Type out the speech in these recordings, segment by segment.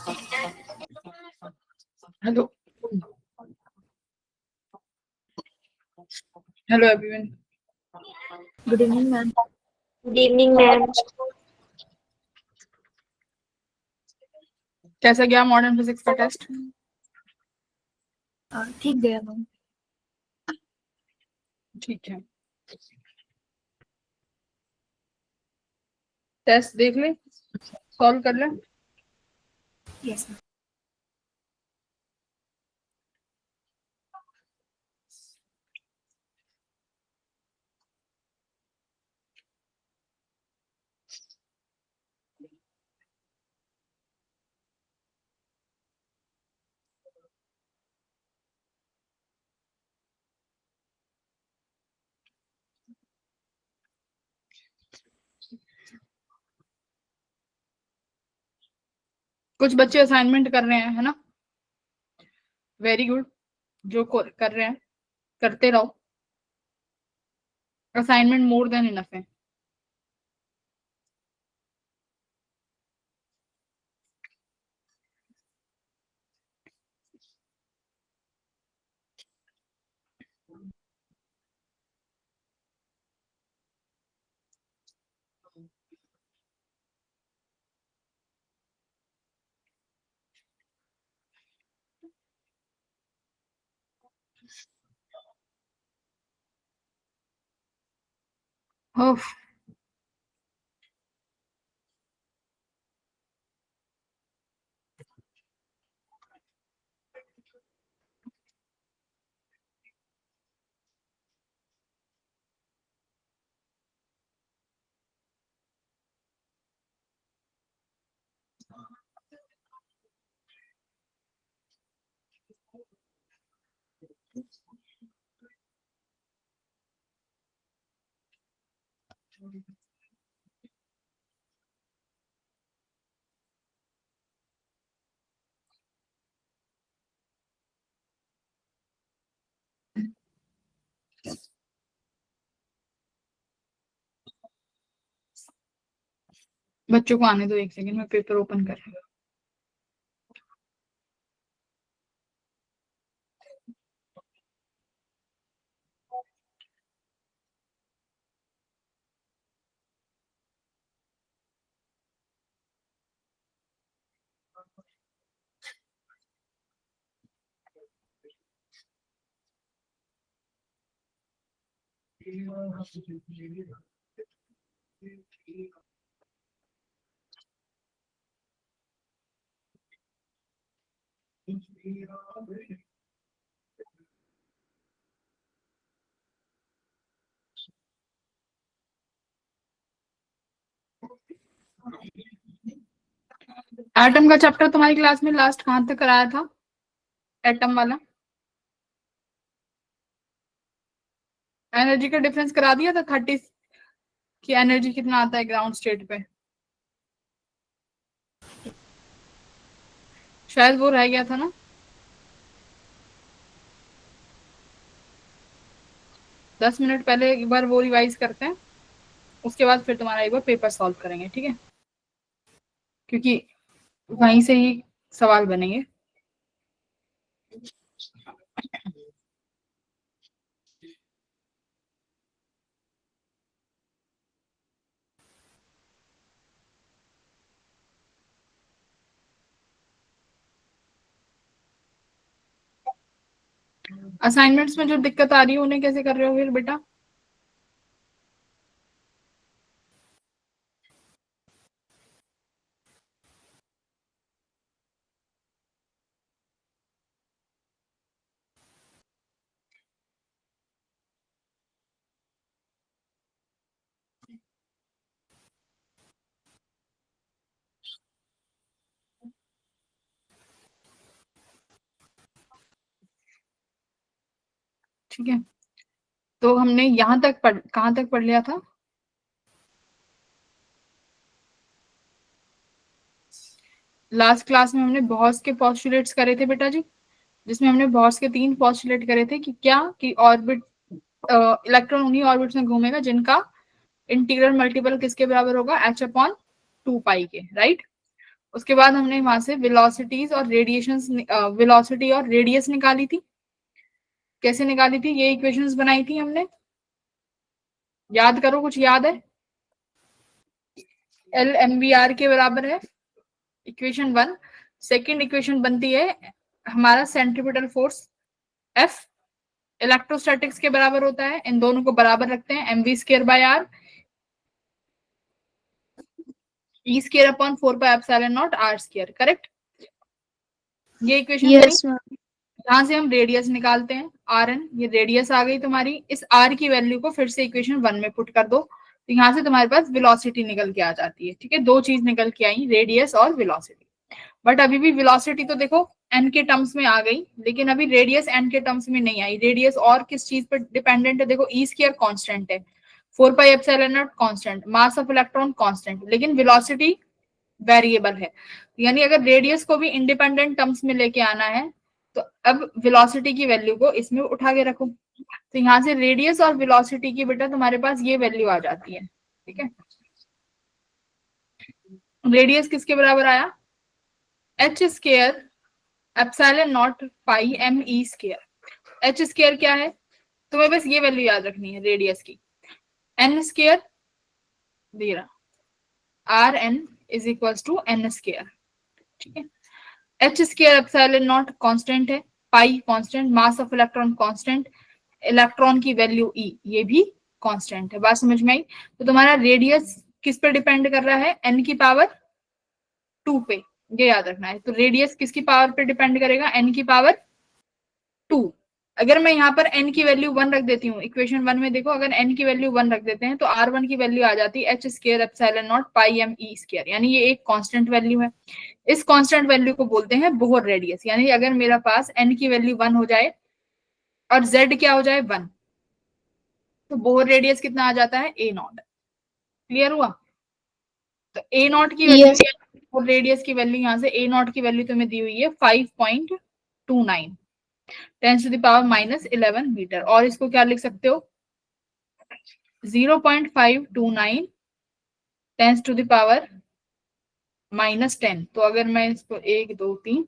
Hello hello everyone. Good evening ma'am. Good evening ma'am. कैसा गया modern physics का test? ठीक गया मैम। ठीक है, टेस्ट देख ले, सॉल्व कर ले। Yes ma'am. कुछ बच्चे असाइनमेंट कर रहे हैं, है ना? Very good. जो कर रहे हैं करते रहो, असाइनमेंट मोर देन इनफ है। ओफ, बच्चों को आने दो, एक सेकंड में पेपर ओपन कर रही हूँ। एटम का चैप्टर तुम्हारी क्लास में लास्ट कहां तक कराया था? एटम वाला एनर्जी का डिफरेंस करा दिया था, 30 की एनर्जी कितना आता है ग्राउंड स्टेट पे? शायद वो रह गया था ना। 10 मिनट पहले एक बार वो रिवाइज करते हैं, उसके बाद फिर तुम्हारा एक बार पेपर सॉल्व करेंगे, ठीक है? क्योंकि वहीं से ही सवाल बनेंगे। असाइनमेंट्स में जो दिक्कत आ रही है उन्हें कैसे कर रहे हो फिर बेटा? ठीक है, तो हमने यहाँ तक कहाँ तक पढ़ लिया था? लास्ट क्लास में हमने बॉस के पॉस्टुलेट्स करे थे बेटा जी, जिसमें हमने बॉस के 3 पॉस्टुलेट करे थे कि क्या कि ऑर्बिट, इलेक्ट्रॉन उन्हीं ऑर्बिट्स में घूमेगा जिनका इंटीग्रल मल्टीपल किसके बराबर होगा? h/2 पाई के, राइट? उसके बाद हमने वहां से वेलोसिटीज और रेडिएशंस, वेलोसिटी और रेडियस निकाली थी। कैसे निकाली थी? ये इक्वेशंस बनाई थी हमने, याद करो, कुछ याद है? एल एम वी आर के बराबर है इक्वेशन 1। सेकेंड इक्वेशन बनती है हमारा सेंट्रीपिटल फोर्स एफ इलेक्ट्रोस्टैटिक्स के बराबर होता है। इन दोनों को बराबर रखते हैं, M V square by R E square upon 4 pi epsilon naught R square. Correct? ये इक्वेशन बनी। Yes, ma'am. यहां से हम रेडियस निकालते हैं आर एन, ये रेडियस आ गई तुम्हारी। इस आर की वैल्यू को फिर से इक्वेशन 1 में पुट कर दो, तो यहाँ से तुम्हारे पास वेलोसिटी निकल के आ जाती है। ठीक है, दो चीज निकल के आई, रेडियस और वेलोसिटी। बट अभी भी वेलोसिटी तो देखो एन के टर्म्स में आ गई, लेकिन अभी रेडियस एन के टर्म्स में नहीं आई। रेडियस और किस चीज पर डिपेंडेंट है? देखो ई स्क्वायर कांस्टेंट है, 4 pi epsilon not constant, mass of electron constant, लेकिन वेलोसिटी वेरिएबल है। यानी अगर रेडियस को भी इंडिपेंडेंट टर्म्स में लेके आना है तो अब वेलोसिटी की वैल्यू को इसमें उठा के रखो। तो यहाँ से रेडियस और वेलोसिटी की बेटा तुम्हारे पास ये वैल्यू आ जाती है। ठीक है, रेडियस किसके बराबर आया? H square epsilon naught pi M E square. H square क्या है? तुम्हें बस ये वैल्यू याद रखनी है रेडियस की, एन स्क्वायर दे रहा, R n is equal to n square. ठीक है, H square epsilon not constant है, pi constant, mass of electron constant, electron की वैल्यू ई ये भी कांस्टेंट है। बात समझ में आई? तो तुम्हारा रेडियस किस पे डिपेंड कर रहा है? एन की पावर 2 पे, ये याद रखना है। तो रेडियस किसकी पावर पे डिपेंड करेगा? एन की पावर 2। अगर मैं यहाँ पर n की वैल्यू 1 रख देती हूँ, इक्वेशन 1 में देखो, अगर n की वैल्यू 1 रख देते हैं तो r1 की वैल्यू आ जाती है H square epsilon naught pi M E square, यानी ये एक कांस्टेंट वैल्यू है। इस कांस्टेंट वैल्यू को बोलते हैं बोहर रेडियस। यानी अगर मेरा पास n की वैल्यू 1 हो जाए और z क्या हो जाए 1, तो बोहर रेडियस कितना आ जाता है? ए नॉट। क्लियर हुआ? तो ए नॉट की वैल्यू Yes. और रेडियस की वैल्यू, यहाँ से ए नॉट की वैल्यू तुम्हें दी हुई है 5.29 10⁻⁻11 मीटर। और इसको क्या लिख सकते हो? 0.529 10⁻⁻10। तो अगर मैं इसको 1 2 3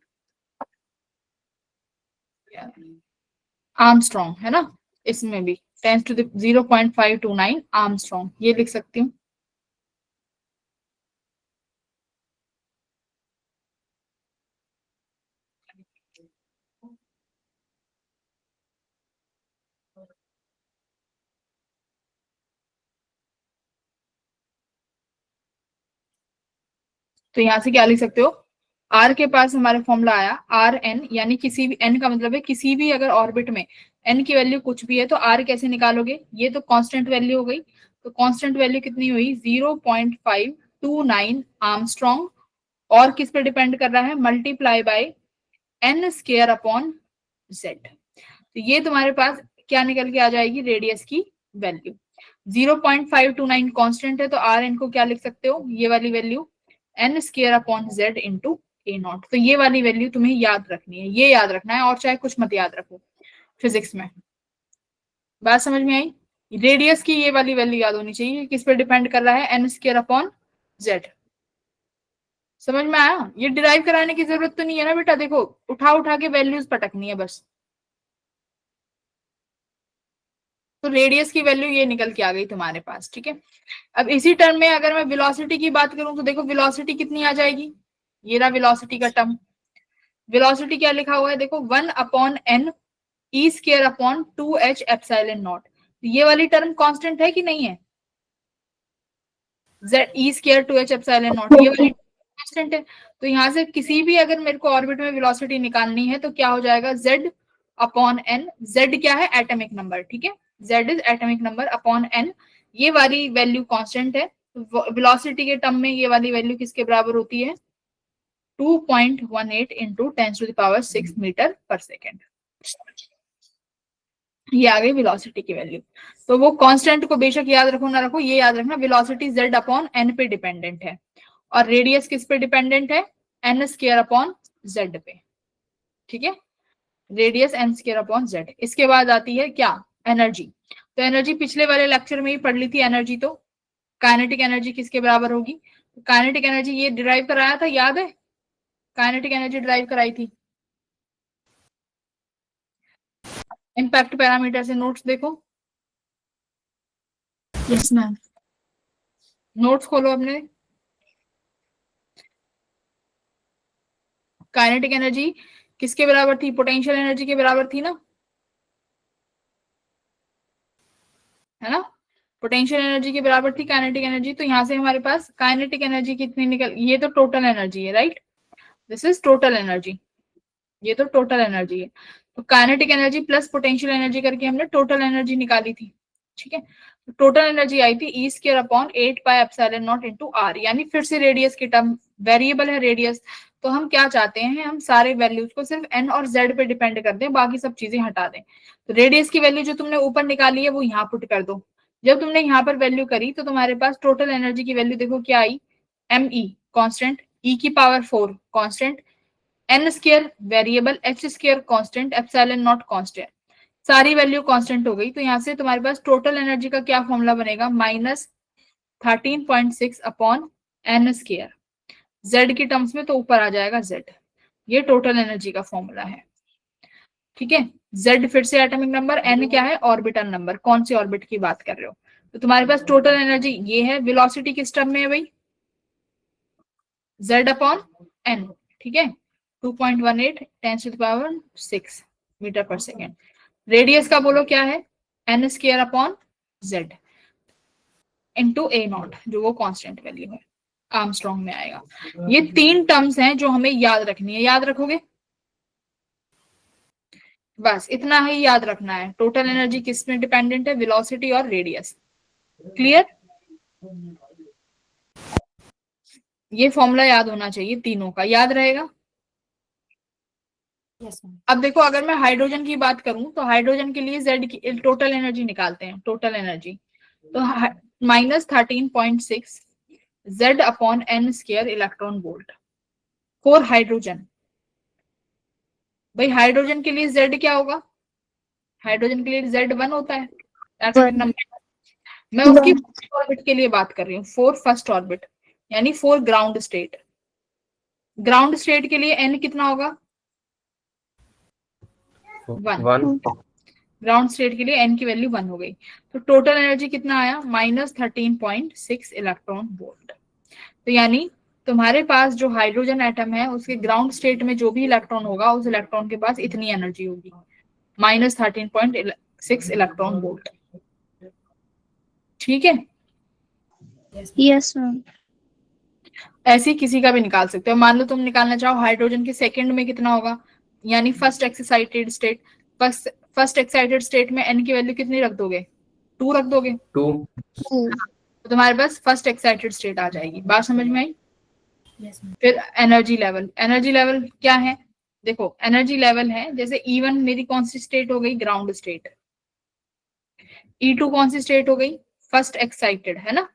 आर्मस्ट्रॉन्ग है ना, इसमें भी 0.529 आर्मस्ट्रॉन्ग ये लिख सकती हूँ। तो यहां से क्या लिख सकते हो? आर के पास हमारा फॉर्मूला आया आर एन, यानी किसी भी एन का मतलब है किसी भी अगर ऑर्बिट में एन की वैल्यू कुछ भी है तो आर कैसे निकालोगे? ये तो कांस्टेंट वैल्यू हो गई। तो कांस्टेंट वैल्यू कितनी हुई? 0.529 आर्मस्ट्रॉन्ग, और किस पे डिपेंड कर रहा है? Multiply by N square upon Z. तो ये तुम्हारे पास क्या निकल के आ जाएगी? रेडियस की वैल्यू। 0.529 कांस्टेंट है, तो आर एन को क्या लिख सकते हो? ये वाली value N square upon Z into ए नॉट। तो ये वाली वैल्यू तुम्हें याद रखनी है, ये याद रखना है, और चाहे कुछ मत याद रखो फिजिक्स में। बात समझ में आई? रेडियस की ये वाली वैल्यू याद होनी चाहिए, किस पे डिपेंड कर रहा है? N square upon Z. समझ में आया? ये डिराइव कराने की जरूरत तो नहीं है ना बेटा, देखो उठा उठा के वैल्यूज पटकनी है बस। तो रेडियस की वैल्यू ये निकल के आ गई तुम्हारे पास। ठीक है, अब इसी टर्म में अगर मैं वेलोसिटी की बात करूं तो देखो वेलोसिटी कितनी आ जाएगी? ये रहा वेलोसिटी का टर्म। वेलोसिटी क्या लिखा हुआ है? देखो 1/n E square upon 2h epsilon not. ये वाली टर्म कांस्टेंट है कि नहीं है? z E square 2h epsilon not, ये वाली कांस्टेंट है। तो यहाँ से किसी भी अगर मेरे को ऑर्बिट में वेलोसिटी निकालनी है तो क्या हो जाएगा? z upon n। z क्या है? Atomic number. ठीक है, z is atomic number upon n। ये वाली वैल्यू कांस्टेंट है। वेलोसिटी के टर्म में ये वाली वैल्यू किसके बराबर होती है? 2.18 इंटू 10⁻6 मीटर पर सेकेंड। ये आ गई वेलोसिटी की वैल्यू। तो वो कांस्टेंट को बेशक याद रखो ना रखो, ये याद रखना वेलोसिटी z अपॉन n पे डिपेंडेंट है, और रेडियस किस पे डिपेंडेंट है? n स्क्वायर अपॉन z पे। ठीक है, radius n square upon z। इसके बाद आती है क्या? एनर्जी। तो एनर्जी पिछले वाले लेक्चर में ही पढ़ ली थी एनर्जी। तो काइनेटिक एनर्जी किसके बराबर होगी? काइनेटिक एनर्जी ये डिराइव कराया था, याद है? काइनेटिक एनर्जी डिराइव कराई थी। इम्पैक्ट पैरामीटर से नोट्स देखो, Yes, ma'am. नोट्स खोलो अपने। काइनेटिक एनर्जी किसके बराबर थी? पोटेंशियल एनर्जी के बराबर थी ना, है ना? पोटेंशियल एनर्जी के बराबर थी काइनेटिक एनर्जी। तो यहाँ से हमारे पास काइनेटिक एनर्जी कितनी निकल, ये तो टोटल एनर्जी है, right? This is total energy, ये तो टोटल एनर्जी है। तो kinetic energy plus potential energy करके हमने टोटल एनर्जी निकाली थी, ठीक है? तो टोटल एनर्जी आई थी E square upon 8 pi epsilon naught into R, यानी फिर से रेडियस की टर्म, वेरिएबल है रेडियस, तो हम क्या चाहते हैं, हम सारे वैल्यूज को सिर्फ एन और जेड पे डिपेंड कर दें, बाकी सब चीजें हटा दें। तो रेडियस की वैल्यू जो तुमने ऊपर निकाली है वो यहाँ पुट कर दो। जब तुमने यहाँ पर वैल्यू करी तो तुम्हारे पास टोटल एनर्जी की वैल्यू देखो क्या आई, एम ई कॉन्स्टेंट, ई की power 4 constant, N square variable, H square constant, epsilon not constant, सारी वैल्यू कांस्टेंट हो गई। तो यहाँ से तुम्हारे पास टोटल एनर्जी का क्या फॉर्मूला बनेगा, -13.6 अपॉन एन स्क्वायर, जेड की टर्म्स में तो ऊपर आ जाएगा जेड, ये टोटल एनर्जी का फॉर्मूला है, ठीक है? जेड फिर से एटॉमिक नंबर, एन क्या है, ऑर्बिटल नंबर, कौन से ऑर्बिट की बात कर रहे हो। तो तुम्हारे पास टोटल एनर्जी ये है, वेलोसिटी किस टर्म में है भाई, जेड अपॉन एन, ठीक है? 2.18 10⁶ मीटर पर सेकेंड। रेडियस का बोलो क्या है, N square upon Z into A not, जो वो कांस्टेंट वैल्यू है, आर्मस्ट्रॉन्ग में आएगा। ये 3 टर्म्स हैं जो हमें याद रखनी है, याद रखोगे? बस इतना ही याद रखना है, टोटल एनर्जी किस में डिपेंडेंट है, वेलोसिटी और रेडियस। क्लियर? ये फॉर्मूला याद होना चाहिए, तीनों का याद रहेगा। Yes, ma'am. अब देखो, अगर मैं हाइड्रोजन की बात करूं तो हाइड्रोजन के लिए जेड की टोटल एनर्जी निकालते हैं, टोटल एनर्जी तो -13.6 Z upon N square electron volt for hydrogen. भाई हाइड्रोजन के लिए जेड क्या होगा, हाइड्रोजन के लिए जेड 1 होता है एटॉमिक नंबर। मैं उसकी ऑर्बिट के लिए बात कर रही हूँ, 4 फर्स्ट ऑर्बिट, यानी 4 ग्राउंड स्टेट। ग्राउंड स्टेट के लिए एन कितना होगा, 1। ग्राउंड स्टेट के लिए एन की वैल्यू 1 हो गई। तो टोटल एनर्जी कितना आया, -13.6 इलेक्ट्रॉन वोल्ट। तो यानी तुम्हारे पास जो हाइड्रोजन एटम है उसके ग्राउंड स्टेट में जो भी इलेक्ट्रॉन होगा उस इलेक्ट्रॉन के पास इतनी एनर्जी होगी, -13.6 इलेक्ट्रॉन वोल्ट, ठीक है? Yes, ma'am. ऐसे ही किसी का भी निकाल सकते हो। मान लो तुम निकालना चाहो हाइड्रोजन के सेकंड में कितना होगा, यानी first excited state, first excited state में एन की वैल्यू कितनी रख दोगे, 2 रख दोगे, 2। तो तुम्हारे पास फर्स्ट एक्साइटेड स्टेट आ जाएगी। बात समझ में आई? Yes, ma'am. फिर एनर्जी लेवल, एनर्जी लेवल क्या है, देखो एनर्जी लेवल है जैसे E1 मेरी कौन सी स्टेट हो गई, ग्राउंड स्टेट, E2 कौन सी स्टेट हो गई, फर्स्ट एक्साइटेड, है ना?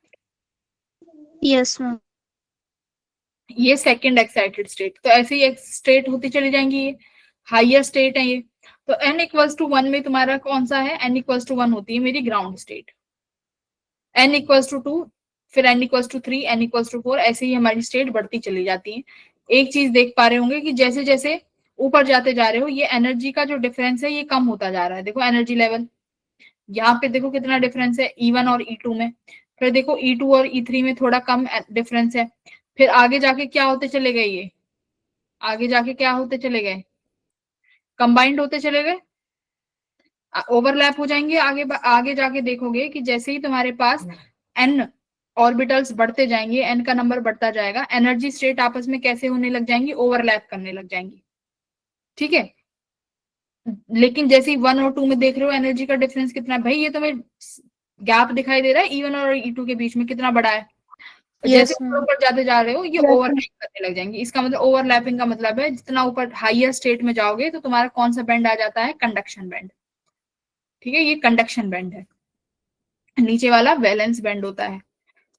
Yes, ma'am. ये सेकंड एक्साइटेड स्टेट, तो ऐसे ही स्टेट होती चली जाएंगी, ये हाइयर स्टेट है ये। तो n इक्वल्स टू 1 में तुम्हारा कौन सा है, n इक्वल्स टू 1 होती है मेरी ground state, n equals to 2, फिर n equals to 3, n equals to 4, ऐसे ही हमारी स्टेट बढ़ती चली जाती है। एक चीज देख पा रहे होंगे कि जैसे जैसे ऊपर जाते जा रहे हो ये एनर्जी का जो डिफरेंस है ये कम होता जा रहा है। देखो एनर्जी लेवल यहाँ पे देखो कितना डिफरेंस है E1 और E2 में, फिर देखो E2 और E3 में थोड़ा कम डिफरेंस है, फिर आगे जाके क्या होते चले गए, ये आगे जाके क्या होते चले गए, कंबाइंड होते चले गए, ओवरलैप हो जाएंगे। आगे आगे जाके देखोगे कि जैसे ही तुम्हारे पास n ऑर्बिटल्स बढ़ते जाएंगे, n का नंबर बढ़ता जाएगा, एनर्जी स्टेट आपस में कैसे होने लग जाएंगी, ओवरलैप करने लग जाएंगी, ठीक है? लेकिन जैसे ही 1 और 2 में देख रहे हो एनर्जी का डिफरेंस कितना है, भाई ये तुम्हें गैप दिखाई दे रहा है E1 और E2 के बीच में कितना बड़ा है। जैसे ऊपर जाते जा रहे हो ये ओवरलैप करने लग जाएंगे। इसका मतलब ओवरलैपिंग का मतलब है जितना ऊपर हाईयर स्टेट में जाओगे तो तुम्हारा कौन सा बैंड आ जाता है, कंडक्शन बैंड, ठीक है? ये कंडक्शन बैंड है। नीचे वाला वैलेंस बैंड होता है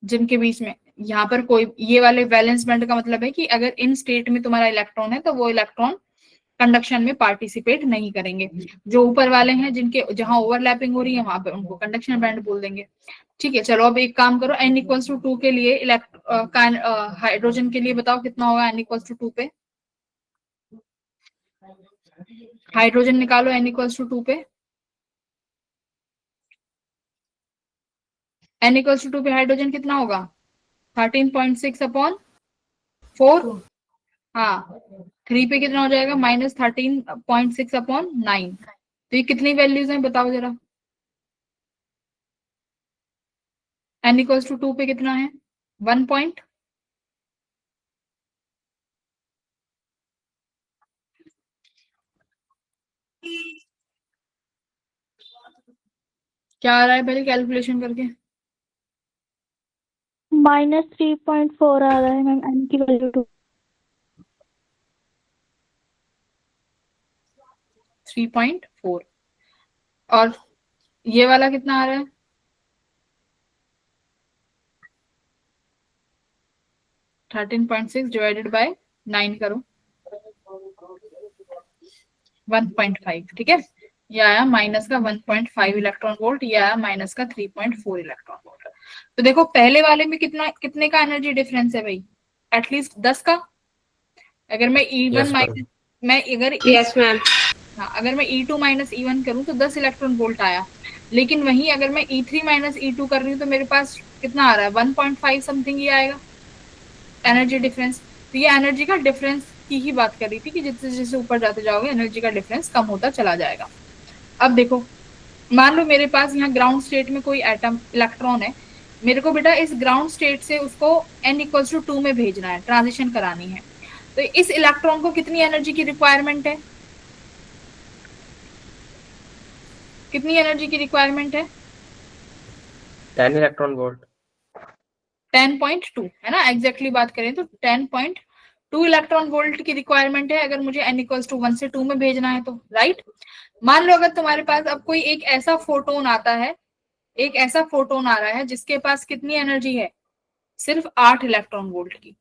जिनके बीच में, यहाँ पर कोई, ये वाले वैलेंस बैंड का मतलब है कि अगर इन स्टेट में तुम्हारा इलेक्ट्रॉन है तो वो इलेक्ट्रॉन कंडक्शन में पार्टिसिपेट नहीं करेंगे। जो ऊपर वाले हैं जिनके जहां ओवरलैपिंग हो रही है वहां पे उनको कंडक्शन बैंड बोल देंगे। ठीक है, चलो अब एक काम करो, n इक्वल्स टू 2 के लिए हाइड्रोजन के लिए बताओ कितना होगा n इक्वल्स टू 2 पे। हाइड्रोजन निकालो n इक्वल्स टू 2 पे। n इक्वल्स टू 2 पे हाइड्रोजन कितना होगा 13.6 अपॉन 4। हाँ 3 पे कितना हो जाएगा -13.6 अपॉन 9। तो ये कितनी वैल्यूज हैं बताओ जरा। n इक्वल्स टू 2 पे कितना है 1 पॉइंट। क्या आ रहा है पहले कैलकुलेशन करके। -3.4 आ रहा है मैम, n की वैल्यू 2। 3.4 और ये वाला कितना आ रहा है 13.6 डिवाइडेड बाय 9 करो 1.5। ठीक है, ये आया माइनस का 1.5 इलेक्ट्रॉन वोल्ट, ये आया माइनस का 3.4 इलेक्ट्रॉन वोल्ट। तो देखो पहले वाले में कितने का एनर्जी डिफरेंस है भाई, एटलीस्ट 10 का। अगर मैं E1 Yes, माइनस ma'am. मैं अगर Yes, ma'am. हाँ अगर मैं E2 माइनस E1 करूँ तो 10 इलेक्ट्रॉन वोल्ट आया। लेकिन वहीं अगर मैं E3 माइनस E2 कर रही हूँ तो मेरे पास कितना आ रहा है 1.5 समथिंग ही आएगा एनर्जी डिफरेंस। तो ये एनर्जी का डिफरेंस की ही बात कर रही थी कि जितने जैसे ऊपर जाते जाओगे एनर्जी का डिफरेंस कम होता चला जाएगा। अब देखो मान लो मेरे पास यहाँ ग्राउंड स्टेट में कोई एटम इलेक्ट्रॉन है, मेरे को बेटा इस ग्राउंड स्टेट से उसको n इक्वल्स टू 2 में भेजना है, ट्रांजिशन करानी है। तो इस इलेक्ट्रॉन को कितनी एनर्जी की रिक्वायरमेंट है, कितनी एनर्जी की रिक्वायरमेंट है 10 इलेक्ट्रॉन वोल्ट। 10.2 है ना, एग्जैक्टली बात करें तो 10.2 इलेक्ट्रॉन वोल्ट की रिक्वायरमेंट है अगर मुझे n इक्वल्स टू 1 से 2 में भेजना है तो, राइट। मान लो अगर तुम्हारे पास अब कोई एक ऐसा फोटोन आता है, एक ऐसा फोटोन आ रहा है जिसके पास कितनी एनर्जी है सिर्फ 8 इलेक्ट्रॉन वोल्ट की,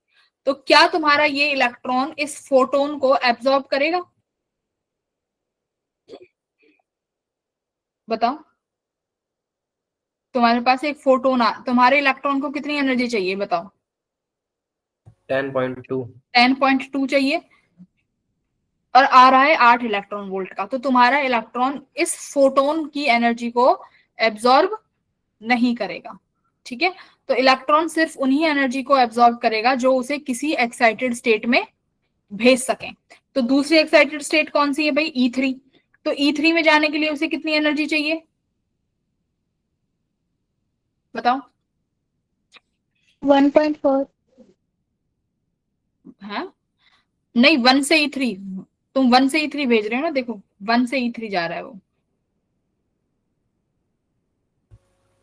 तो क्या तुम्हारा ये इलेक्ट्रॉन इस फोटोन को एब्जॉर्ब करेगा, बताओ। तुम्हारे पास एक फोटोन तुम्हारे इलेक्ट्रॉन को कितनी एनर्जी चाहिए बताओ 10.2। 10.2 चाहिए और आ रहा है 8 इलेक्ट्रॉन वोल्ट का, तो तुम्हारा इलेक्ट्रॉन इस फोटोन की एनर्जी को एब्जॉर्ब नहीं करेगा। ठीक है, तो इलेक्ट्रॉन सिर्फ उन्हीं एनर्जी को एब्जॉर्ब करेगा जो उसे किसी एक्साइटेड स्टेट में भेज सकें। तो दूसरी एक्साइटेड स्टेट कौन सी है भाई E3। तो E3 में जाने के लिए उसे कितनी एनर्जी चाहिए बताओ 1.4। है नहीं 1 से E3, तुम 1 से E3 भेज रहे हो ना, देखो 1 से E3 जा रहा है वो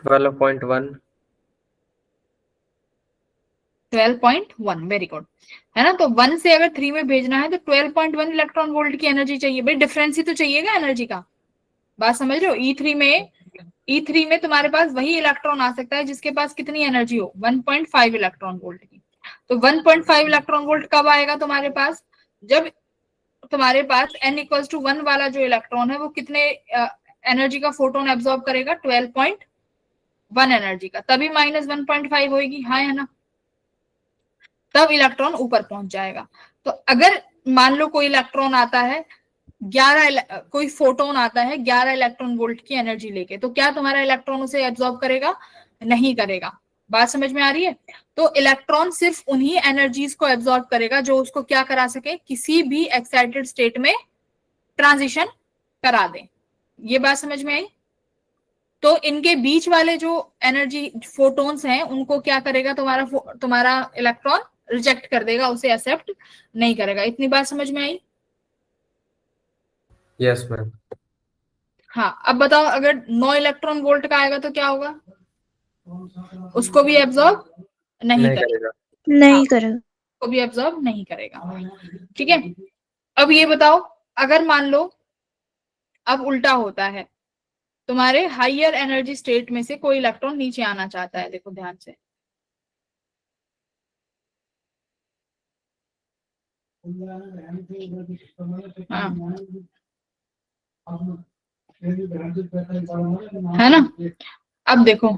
12.1। 12.1, वेरी गुड, है ना। तो 1 से अगर 3 में भेजना है तो 12.1 इलेक्ट्रॉन वोल्ट की एनर्जी चाहिए भाई, डिफरेंस ही तो चाहिएगा एनर्जी का, बात समझ रहे हो। E3 में तुम्हारे पास वही इलेक्ट्रॉन आ सकता है जिसके पास कितनी एनर्जी हो 1.5 इलेक्ट्रॉन वोल्ट की। तो 1.5 इलेक्ट्रॉन वोल्ट कब आएगा तुम्हारे पास, जब तुम्हारे पास n इक्वल्स टू 1 वाला जो इलेक्ट्रॉन है वो कितने एनर्जी का फोटोन एब्जॉर्ब करेगा 12.1 एनर्जी का, तभी -1.5 होगी, हाँ है ना, तब इलेक्ट्रॉन ऊपर पहुंच जाएगा। तो अगर मान लो कोई इलेक्ट्रॉन आता है 11 कोई फोटोन आता है 11 इलेक्ट्रॉन वोल्ट की एनर्जी लेके, तो क्या तुम्हारा इलेक्ट्रॉन उसे एब्जॉर्ब करेगा, नहीं करेगा। बात समझ में आ रही है। तो इलेक्ट्रॉन सिर्फ उन्हीं एनर्जीज को एब्जॉर्ब करेगा जो उसको क्या करा सके, किसी भी एक्साइटेड स्टेट में ट्रांजिशन करा दे। ये बात समझ में आई। तो इनके बीच वाले जो एनर्जी फोटोन्स हैं उनको क्या करेगा तुम्हारा इलेक्ट्रॉन रिजेक्ट कर देगा, उसे एक्सेप्ट नहीं करेगा। इतनी बात समझ में आई। Yes ma'am. हाँ अब बताओ अगर 9 इलेक्ट्रॉन वोल्ट का आएगा तो क्या होगा, उसको भी एब्जॉर्ब नहीं नहीं करेगा। करेगा। हाँ नहीं करेगा। उसको भी एब्जॉर्ब नहीं करेगा। ठीक है, अब ये बताओ अगर मान लो अब उल्टा होता है, तुम्हारे हायर एनर्जी स्टेट में से कोई इलेक्ट्रॉन नीचे आना चाहता है, देखो ध्यान से, हाँ, है ना। अब देखो,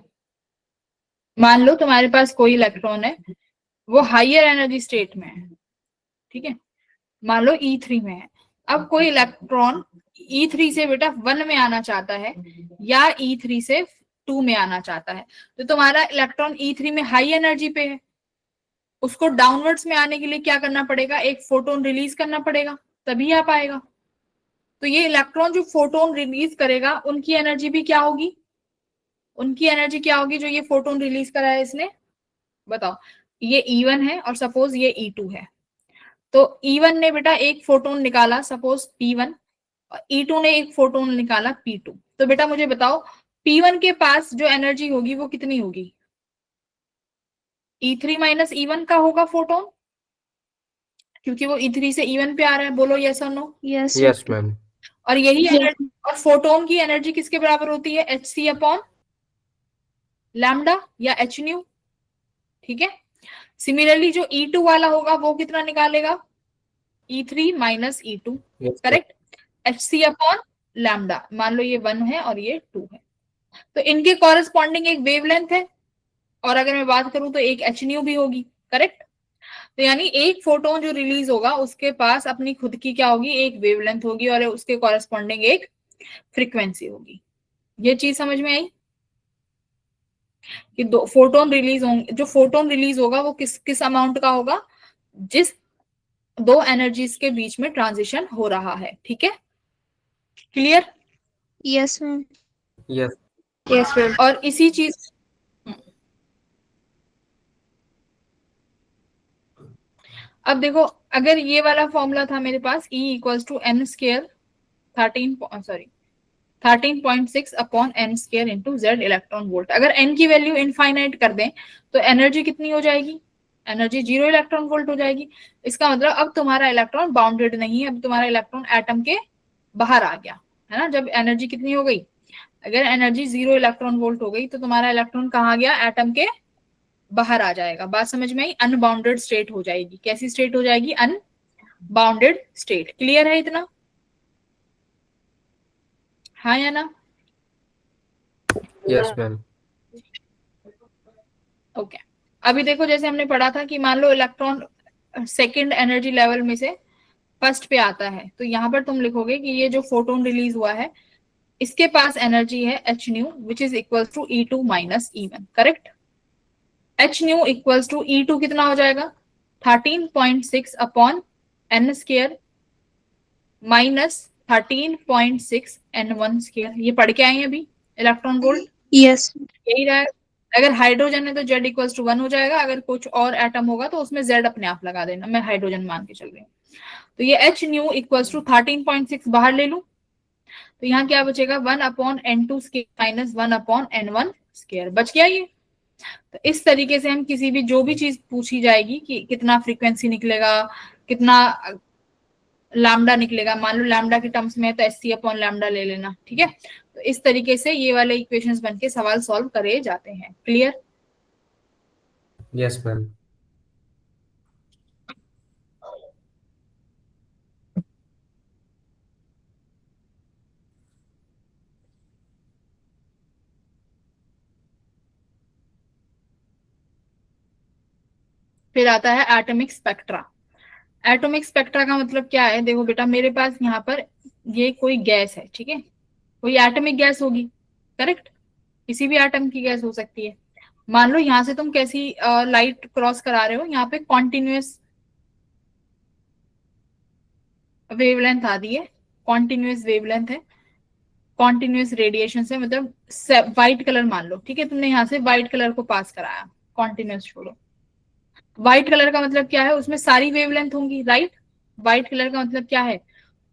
मान लो तुम्हारे पास कोई इलेक्ट्रॉन है, वो हाइयर एनर्जी स्टेट में है, ठीक है, मान लो E3 में है। अब कोई इलेक्ट्रॉन E3 से बेटा 1 में आना चाहता है या E3 से 2 में आना चाहता है, तो तुम्हारा इलेक्ट्रॉन E3 में हाई एनर्जी पे है, उसको डाउनवर्ड्स में आने के लिए क्या करना पड़ेगा, एक फोटोन रिलीज करना पड़ेगा, तभी आ पाएगा। तो ये इलेक्ट्रॉन जो फोटोन रिलीज करेगा, उनकी एनर्जी भी क्या होगी, उनकी एनर्जी क्या होगी जो ये फोटोन रिलीज करा है इसने, बताओ। ये E1 है और सपोज ये E2 है, तो E1 ने बेटा एक फोटोन निकाला सपोज P1, और E2 ने एक फोटोन निकाला P2। तो बेटा मुझे बताओ P1 के पास जो एनर्जी होगी वो कितनी होगी, E3 माइनस E1 का होगा फोटोन, क्योंकि वो E3 से E1 पे आ रहा है। बोलो यस और नो। Yes. Yes, ma'am. और यही एनर्जी, और फोटोन की एनर्जी किसके बराबर होती है, hc अपॉन लैम्डा या h न्यू, ठीक है। सिमिलरली जो E2 वाला होगा वो कितना निकालेगा, E3 minus E2, Yes, correct, hc upon lambda. मान लो ये 1 है और ये 2 है, तो इनके कॉरेस्पॉन्डिंग एक वेवलेंथ है, और अगर मैं बात करूं तो एक h न्यू भी होगी, करेक्ट। तो यानी एक फोटोन जो रिलीज होगा उसके पास अपनी खुद की क्या होगी, एक वेवलेंथ होगी, और उसके कॉरेस्पॉन्डिंग एक फ्रीक्वेंसी होगी। ये चीज समझ में आई कि दो फोटोन रिलीज होंगे, जो फोटोन रिलीज होगा वो किस किस अमाउंट का होगा, जिस दो एनर्जीज के बीच में ट्रांजिशन हो रहा है, ठीक है, clear. Yes, ma'am. yes, Yes, ma'am. और इसी चीज, अब देखो अगर ये वाला फॉर्मूला था मेरे पास, E equals to N square 13.6 upon N square into Z electron volt. अगर एन की वैल्यू इनफाइनाइट कर दें तो एनर्जी कितनी हो जाएगी, एनर्जी 0 इलेक्ट्रॉन वोल्ट हो जाएगी। इसका मतलब अब तुम्हारा इलेक्ट्रॉन बाउंडेड नहीं है, अब तुम्हारा इलेक्ट्रॉन एटम के बाहर आ गया, है ना। जब एनर्जी कितनी हो गई, अगर एनर्जी 0 इलेक्ट्रॉन वोल्ट हो गई तो तुम्हारा इलेक्ट्रॉन कहाँ गया, एटम के बाहर आ जाएगा। बात समझ में आई, अनबाउंडेड स्टेट हो जाएगी। कैसी स्टेट हो जाएगी, अनबाउंडेड स्टेट। क्लियर है इतना, हाँ या ना। yes, ma'am. ओके, अभी देखो जैसे हमने पढ़ा था कि मान low electron second energy level में से फर्स्ट पे आता है, तो यहाँ पर तुम लिखोगे कि ये जो फोटोन रिलीज हुआ है इसके पास एनर्जी है h new which is equal to E2 minus E1, correct. h new equals to E2 कितना हो जाएगा, 13.6 upon n square minus 13.6 n1 square. ये पढ़ के आए हैं अभी इलेक्ट्रॉन वोल्ट, Yes. यही रहा है। अगर हाइड्रोजन है तो Z इक्वल्स टू 1 हो जाएगा, अगर कुछ और एटम होगा तो उसमें Z अपने आप लगा देना, मैं हाइड्रोजन मान के चल रही हूँ। तो ये h न्यू इक्वल्स टू 13.6 बाहर ले लूं, तो यहाँ क्या बचेगा, 1 upon n2 square minus 1 upon n1 square, बच गया ये। तो इस तरीके से हम किसी भी जो भी चीज पूछी जाएगी कि कितना फ्रीक्वेंसी निकलेगा, कितना लैम्डा निकलेगा, मान लो लैम्डा के टर्म्स में है तो एससी अपॉन लैम्डा ले लेना, ठीक है। तो इस तरीके से ये वाले इक्वेशंस बनके सवाल सॉल्व करे जाते हैं। Clear, Yes, ma'am. फिर आता है एटॉमिक स्पेक्ट्रा। एटॉमिक स्पेक्ट्रा का मतलब क्या है, देखो बेटा मेरे पास यहाँ पर ये कोई गैस है, ठीक है, कोई एटॉमिक गैस होगी, करेक्ट, किसी भी एटम की गैस हो सकती है। मान लो यहाँ से तुम कैसी लाइट क्रॉस करा रहे हो, यहाँ पे कॉन्टिन्यूस वेवलेंथ आती है, कॉन्टिन्यूस वेवलेंथ है, कॉन्टिन्यूस रेडिएशन से मतलब व्हाइट कलर मान लो, ठीक है, तुमने यहाँ से व्हाइट कलर को पास कराया, कॉन्टिन्यूस छोड़ो। व्हाइट कलर का मतलब क्या है, उसमें सारी वेवलेंथ होंगी, राइट। व्हाइट कलर का मतलब क्या है,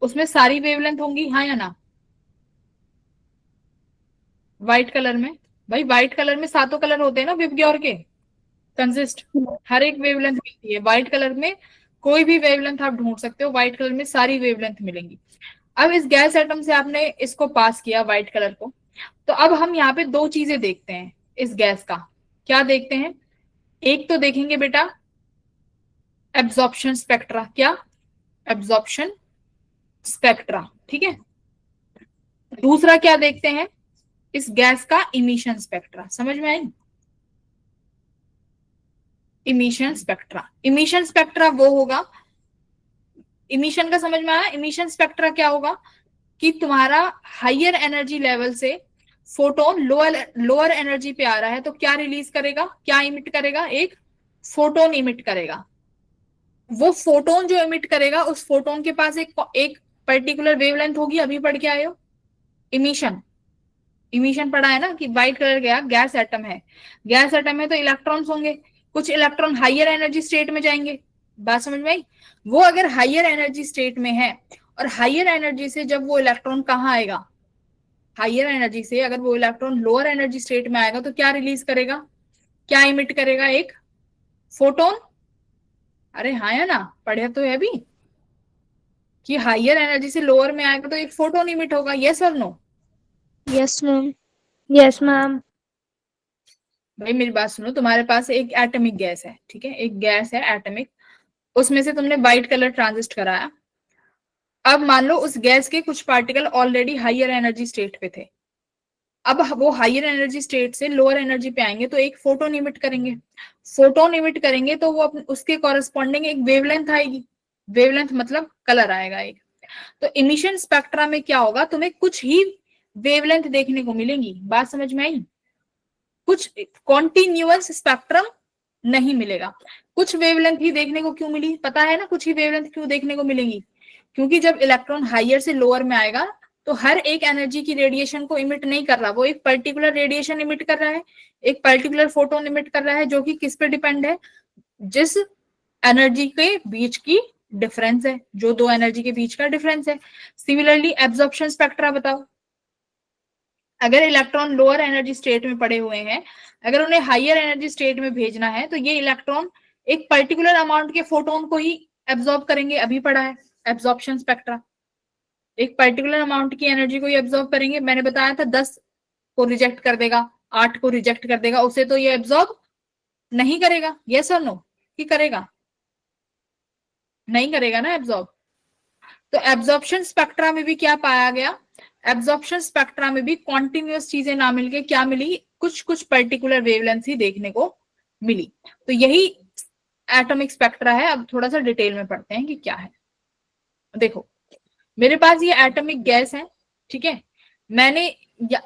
उसमें सारी वेवलेंथ होंगी, हाँ या ना। व्हाइट कलर में, भाई व्हाइट कलर में सातों कलर होते हैं ना विबग्योर के, कंसिस्ट, हर एक वेवलेंथ मिलती है व्हाइट कलर में। कोई भी वेवलेंथ आप ढूंढ सकते हो, व्हाइट कलर में सारी वेवलेंथ मिलेंगी। अब इस गैस एटम से आपने इसको पास किया व्हाइट कलर को, तो अब हम यहाँ पे दो चीजें देखते हैं इस गैस का। क्या देखते हैं, एक तो देखेंगे बेटा एब्जॉर्प्शन स्पेक्ट्रा, क्या एब्जॉर्प्शन स्पेक्ट्रा, ठीक है। दूसरा क्या देखते हैं इस गैस का, इमिशन स्पेक्ट्रा। समझ में आई? इमिशन स्पेक्ट्रा, इमिशन स्पेक्ट्रा वो होगा, इमिशन का समझ में आया? इमिशन स्पेक्ट्रा क्या होगा कि तुम्हारा हायर एनर्जी लेवल से फोटोन लोअर लोअर एनर्जी पे आ रहा है तो क्या रिलीज करेगा, क्या इमिट करेगा? एक फोटोन इमिट करेगा। वो फोटोन जो इमिट करेगा उस फोटोन के पास एक पर्टिकुलर वेवलेंथ होगी। अभी पढ़ के आए हो इमिशन, इमिशन पढ़ा है ना कि व्हाइट कलर का गैस एटम है, गैस एटम है तो इलेक्ट्रॉन्स होंगे, कुछ इलेक्ट्रॉन हायर एनर्जी स्टेट में जाएंगे। बात समझ में आई? वो अगर हायर एनर्जी स्टेट में है और हायर एनर्जी से जब वो इलेक्ट्रॉन कहाँ आएगा, हायर एनर्जी से अगर वो इलेक्ट्रॉन लोअर एनर्जी स्टेट में आएगा तो क्या रिलीज करेगा, क्या इमिट करेगा? एक फोटोन। अरे हाँ या ना, पढ़े तो है भी कि हायर एनर्जी से लोअर में आएगा तो एक फोटोन इमिट होगा। यस और no? Yes ma'am. Yes ma'am. भाई मेरी बात सुनो, तुम्हारे पास एक एटॉमिक गैस है, ठीक है, एक गैस है एटॉमिक, उसमें से तुमने व्हाइट कलर ट्रांजिस्ट कराया। अब मान लो उस गैस के कुछ particle already higher energy state पे थे, अब वो हायर एनर्जी स्टेट से लोअर एनर्जी पे आएंगे तो एक फोटोन इमिट करेंगे। फोटोन इमिट करेंगे तो वो उसके कॉरेस्पॉन्डिंग एक वेवलेंथ आएगी, वेवलेंथ मतलब कलर आएगा एक। तो इमिशन स्पेक्ट्रा में क्या होगा, तुम्हें कुछ ही वेवलेंथ देखने को मिलेंगी। बात समझ में आई? कुछ कॉन्टिन्यूअस स्पेक्ट्रम नहीं मिलेगा, कुछ वेवलेंथ ही देखने को क्यों मिली पता है ना? कुछ ही वेवलेंथ क्यों देखने को मिलेंगी? क्योंकि जब इलेक्ट्रॉन हायर से लोअर में आएगा तो हर एक एनर्जी की रेडिएशन को इमिट नहीं कर रहा, वो एक पर्टिकुलर रेडिएशन इमिट कर रहा है, एक पर्टिकुलर फोटोन इमिट कर रहा है, जो कि किस पे डिपेंड है? जिस एनर्जी के बीच की डिफरेंस है, जो दो एनर्जी के बीच का डिफरेंस है। सिमिलरली एब्जॉर्प्शन स्पेक्ट्रा बताओ, अगर इलेक्ट्रॉन लोअर एनर्जी स्टेट में पड़े हुए हैं, अगर उन्हें हायर एनर्जी स्टेट में भेजना है तो ये इलेक्ट्रॉन एक पर्टिकुलर अमाउंट के फोटोन को ही एब्जॉर्ब करेंगे। अभी पढ़ा है एब्जॉर्प्शन स्पेक्ट्रा, एक पर्टिकुलर अमाउंट की एनर्जी को ही एब्जॉर्ब करेंगे। मैंने बताया था 10 को रिजेक्ट कर देगा, 8 को रिजेक्ट कर देगा, उसे तो ये एब्जॉर्ब नहीं करेगा। यस और नो? कि करेगा? नहीं करेगा ना एब्जॉर्ब। तो एब्जॉर्प्शन स्पेक्ट्रा में भी क्या पाया गया, एब्जॉर्प्शन स्पेक्ट्रा में भी कॉन्टिन्यूअस चीजें ना मिलके क्या मिली, कुछ कुछ पर्टिकुलर वेवलेंथ ही देखने को मिली। तो यही एटॉमिक स्पेक्ट्रा है। अब थोड़ा सा डिटेल में पढ़ते हैं कि क्या है। देखो मेरे पास ये एटॉमिक गैस है, ठीक है, मैंने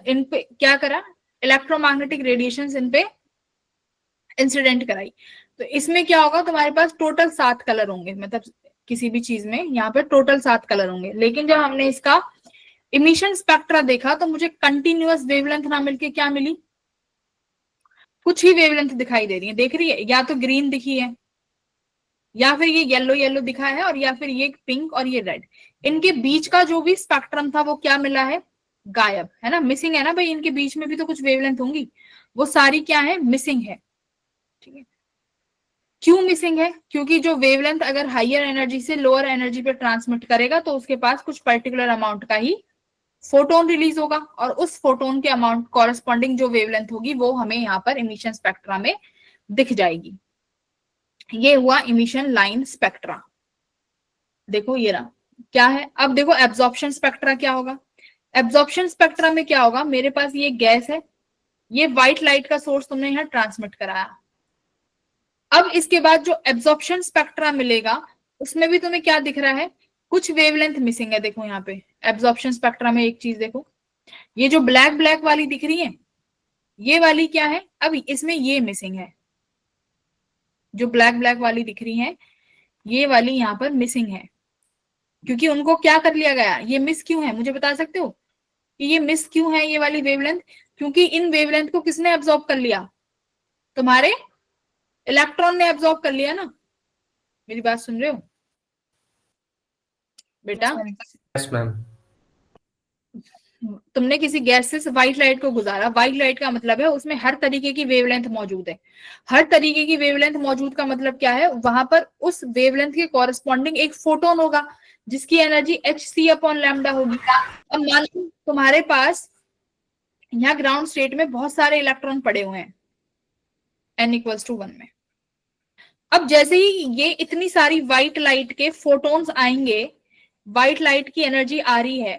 इन पे क्या करा, इलेक्ट्रोमैग्नेटिक रेडिएशन इन पे इंसिडेंट कराई। तो इसमें क्या होगा, तुम्हारे पास टोटल 7 कलर होंगे, मतलब किसी भी चीज में यहाँ पे टोटल 7 कलर होंगे। लेकिन जब हमने इसका इमिशन स्पेक्ट्रा देखा तो मुझे कंटिन्यूअस वेवलेंथ ना मिलके क्या मिली, कुछ ही वेवलेंथ दिखाई दे रही है। देख रही है, या तो ग्रीन दिखी है, या फिर ये येलो येलो दिखा है, और या फिर ये पिंक और ये रेड। इनके बीच का जो भी स्पेक्ट्रम था वो क्या मिला है, गायब है ना, मिसिंग है ना भाई। इनके बीच में भी तो कुछ वेवलेंथ होंगी, वो सारी क्या है, मिसिंग है। ठीक है, क्यों मिसिंग है? क्योंकि जो वेवलेंथ अगर हायर एनर्जी से लोअर एनर्जी पे ट्रांसमिट करेगा तो उसके पास कुछ पर्टिकुलर अमाउंट का ही फोटोन रिलीज होगा, और उस फोटोन के अमाउंट कॉरेस्पॉन्डिंग जो वेवलेंथ होगी वो हमें यहाँ पर इमिशन स्पेक्ट्रा में दिख जाएगी। ये हुआ इमिशन लाइन स्पेक्ट्रा। देखो ये रहा क्या है। अब देखो एब्जॉर्प्शन स्पेक्ट्रा क्या होगा। एब्जॉर्प्शन स्पेक्ट्रा में क्या होगा, मेरे पास ये गैस है, ये व्हाइट लाइट का सोर्स तुमने यहाँ ट्रांसमिट कराया। अब इसके बाद जो एब्जॉर्प्शन स्पेक्ट्रा मिलेगा उसमें भी तुम्हें क्या दिख रहा है, कुछ वेवलेंथ मिसिंग है। देखो यहाँ पे एब्जॉर्प्शन स्पेक्ट्रा में एक चीज देखो, ये जो ब्लैक ब्लैक वाली दिख रही है ये वाली क्या है, अब इसमें ये मिसिंग है। जो ब्लैक ब्लैक वाली दिख रही है ये वाली यहाँ पर मिसिंग है, क्योंकि उनको क्या कर लिया गया। ये मिस क्यों है, मुझे बता सकते हो कि ये मिस क्यों है ये वाली वेवलेंथ? क्योंकि इन वेवलेंथ को किसने एब्जॉर्ब कर लिया, तुम्हारे इलेक्ट्रॉन ने एब्जॉर्ब कर लिया ना। मेरी बात सुन रहे हो बेटा? Yes, ma'am. तुमने किसी गैस से व्हाइट लाइट को गुजारा, व्हाइट लाइट का मतलब है उसमें हर तरीके की वेवलेंथ मौजूद है। हर तरीके की वेवलेंथ मौजूद का मतलब क्या है, वहां पर उस वेवलेंथ के कॉरेस्पॉन्डिंग एक फोटोन होगा जिसकी एनर्जी hc/λ होगी। अब मान लो तुम्हारे पास यहाँ ग्राउंड स्टेट में बहुत सारे इलेक्ट्रॉन पड़े हुए हैं n = 1 में। अब अब जैसे ही ये इतनी सारी व्हाइट लाइट के फोटोन्स आएंगे, व्हाइट लाइट की एनर्जी आ रही है,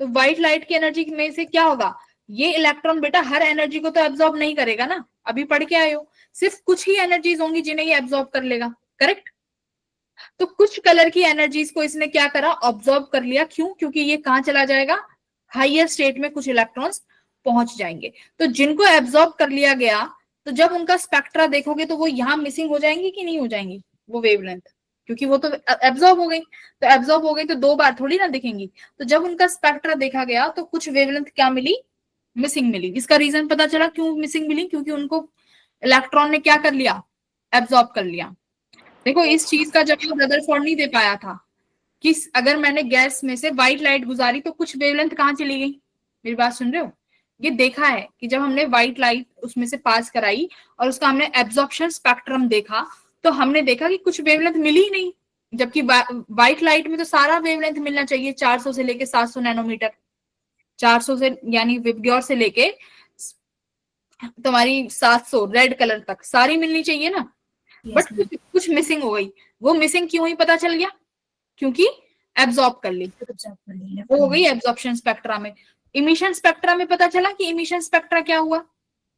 तो व्हाइट लाइट की एनर्जी में से क्या होगा, ये इलेक्ट्रॉन बेटा हर एनर्जी को तो एब्जॉर्ब नहीं करेगा ना, अभी पढ़ के आए हो, सिर्फ कुछ ही एनर्जीज होंगी जिन्हें ये एब्जॉर्ब कर लेगा, करेक्ट। तो कुछ कलर की एनर्जीज को इसने क्या करा, ऑब्जॉर्व कर लिया। क्यों? क्योंकि ये कहां चला जाएगा, हाइयर स्टेट में कुछ इलेक्ट्रॉन्स पहुंच जाएंगे। तो जिनको एब्जॉर्ब कर लिया गया, तो जब उनका स्पेक्ट्रा देखोगे तो वो यहां मिसिंग हो जाएंगी कि नहीं हो जाएंगी, वो वेवलेंथ, क्योंकि वो तो एब्जॉर्ब हो गई। तो एब्जॉर्ब हो गई तो दो बार थोड़ी ना दिखेंगी। तो जब उनका स्पेक्ट्रा देखा गया तो कुछ वेवलेंथ क्या मिली, मिसिंग मिली। इसका रीजन पता चला क्यों मिसिंग मिली, क्योंकि उनको इलेक्ट्रॉन ने क्या कर लिया, एब्जॉर्ब कर लिया। देखो इस चीज का जवाब रदरफोर्ड नहीं दे पाया था कि अगर मैंने गैस में से व्हाइट लाइट गुजारी तो कुछ वेवलेंथ कहाँ चली गई। मेरी बात सुन रहे हो? ये देखा है कि जब हमने व्हाइट लाइट उसमें से पास कराई और उसका हमने एब्जॉर्प्शन स्पेक्ट्रम देखा, तो हमने देखा कि कुछ वेवलेंथ मिली ही नहीं, जबकि व्हाइट लाइट में तो सारा वेवलेंथ मिलना चाहिए, 400 से लेके 700 नैनोमीटर, 400 से यानी विबग्योर से लेके तुम्हारी 700 रेड कलर तक सारी मिलनी चाहिए ना। बट कुछ मिसिंग हो गई। वो मिसिंग क्यों ही पता चल गया, क्योंकि एब्जॉर्ब कर ली, वो हो गई एब्जॉर्प्शन स्पेक्ट्रा में। इमिशन स्पेक्ट्रा में पता चला कि इमिशन स्पेक्ट्रा क्या हुआ,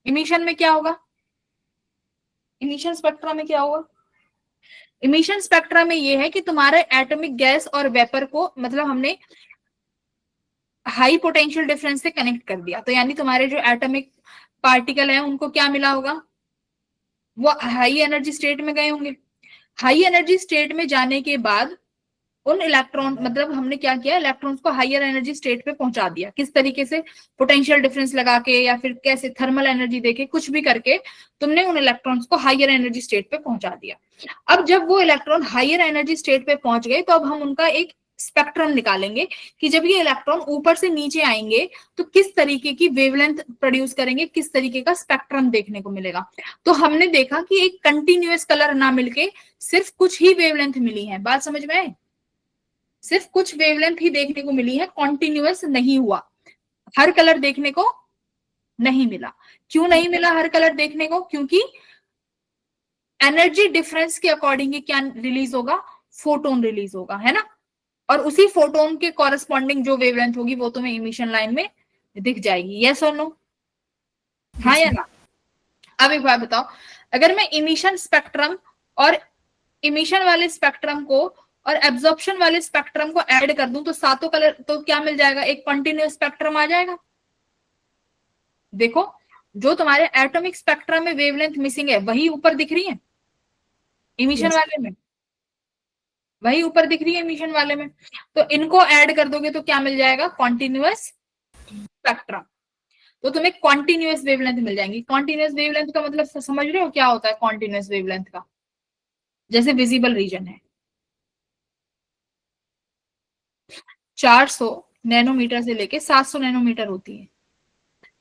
इमिशन में क्या होगा, इमिशन स्पेक्ट्रा में क्या होगा, इमिशन स्पेक्ट्रा में ये है कि तुम्हारे एटॉमिक गैस और वेपर को मतलब हमने हाई पोटेंशियल डिफरेंस से कनेक्ट कर दिया, तो यानी तुम्हारे जो एटॉमिक पार्टिकल है उनको क्या मिला होगा, वो हाई एनर्जी स्टेट में गए होंगे। हाई एनर्जी स्टेट में जाने के बाद उन इलेक्ट्रॉन मतलब हमने क्या किया, इलेक्ट्रॉन्स को हायर एनर्जी स्टेट पे पहुंचा दिया। किस तरीके से, पोटेंशियल डिफरेंस लगा के या फिर कैसे, थर्मल एनर्जी देके, कुछ भी करके तुमने उन इलेक्ट्रॉन्स को हायर एनर्जी स्टेट पे पहुंचा दिया। अब जब वो इलेक्ट्रॉन हायर एनर्जी स्टेट पे पहुंच गए तो अब हम उनका एक स्पेक्ट्रम निकालेंगे कि जब ये इलेक्ट्रॉन ऊपर से नीचे आएंगे तो किस तरीके की वेवलेंथ प्रोड्यूस करेंगे, किस तरीके का स्पेक्ट्रम देखने को मिलेगा। तो हमने देखा कि एक कंटिन्यूअस कलर ना मिलके सिर्फ कुछ ही वेवलेंथ मिली है। बात समझ में आए? सिर्फ कुछ वेवलेंथ ही देखने को मिली है, कॉन्टिन्यूअस नहीं हुआ, हर कलर देखने को नहीं मिला। क्यों नहीं मिला हर कलर देखने को? क्योंकि एनर्जी डिफरेंस के अकॉर्डिंग क्या रिलीज होगा, फोटोन रिलीज होगा, है ना। और उसी फोटोन के कॉरेस्पॉन्डिंग जो वेवलेंथ होगी वो तुम्हें इमिशन लाइन में दिख जाएगी। यस और नो? हाँ या ना? अब एक बात बताओ, अगर मैं इमिशन स्पेक्ट्रम और इमिशन वाले स्पेक्ट्रम को और एब्जॉर्प्शन वाले स्पेक्ट्रम को ऐड कर दूं तो सातों कलर तो क्या मिल जाएगा, एक कंटिन्यूअस स्पेक्ट्रम आ जाएगा। देखो जो तुम्हारे एटॉमिक स्पेक्ट्रम में वेवलेंथ मिसिंग है वही ऊपर दिख रही है इमिशन वाले में, वही ऊपर दिख रही है इमिशन वाले में। तो इनको ऐड कर दोगे तो क्या मिल जाएगा, कॉन्टिन्यूअस स्पेक्ट्रम। तो तुम्हें कॉन्टिन्यूअस वेवलेंथ मिल जाएंगी। कॉन्टिन्यूअस वेवलेंथ का मतलब समझ रहे हो क्या होता है कॉन्टिन्यूअस वेवलेंथ का? जैसे विजिबल रीजन है 400 नैनोमीटर से लेके 700 नैनोमीटर होती है।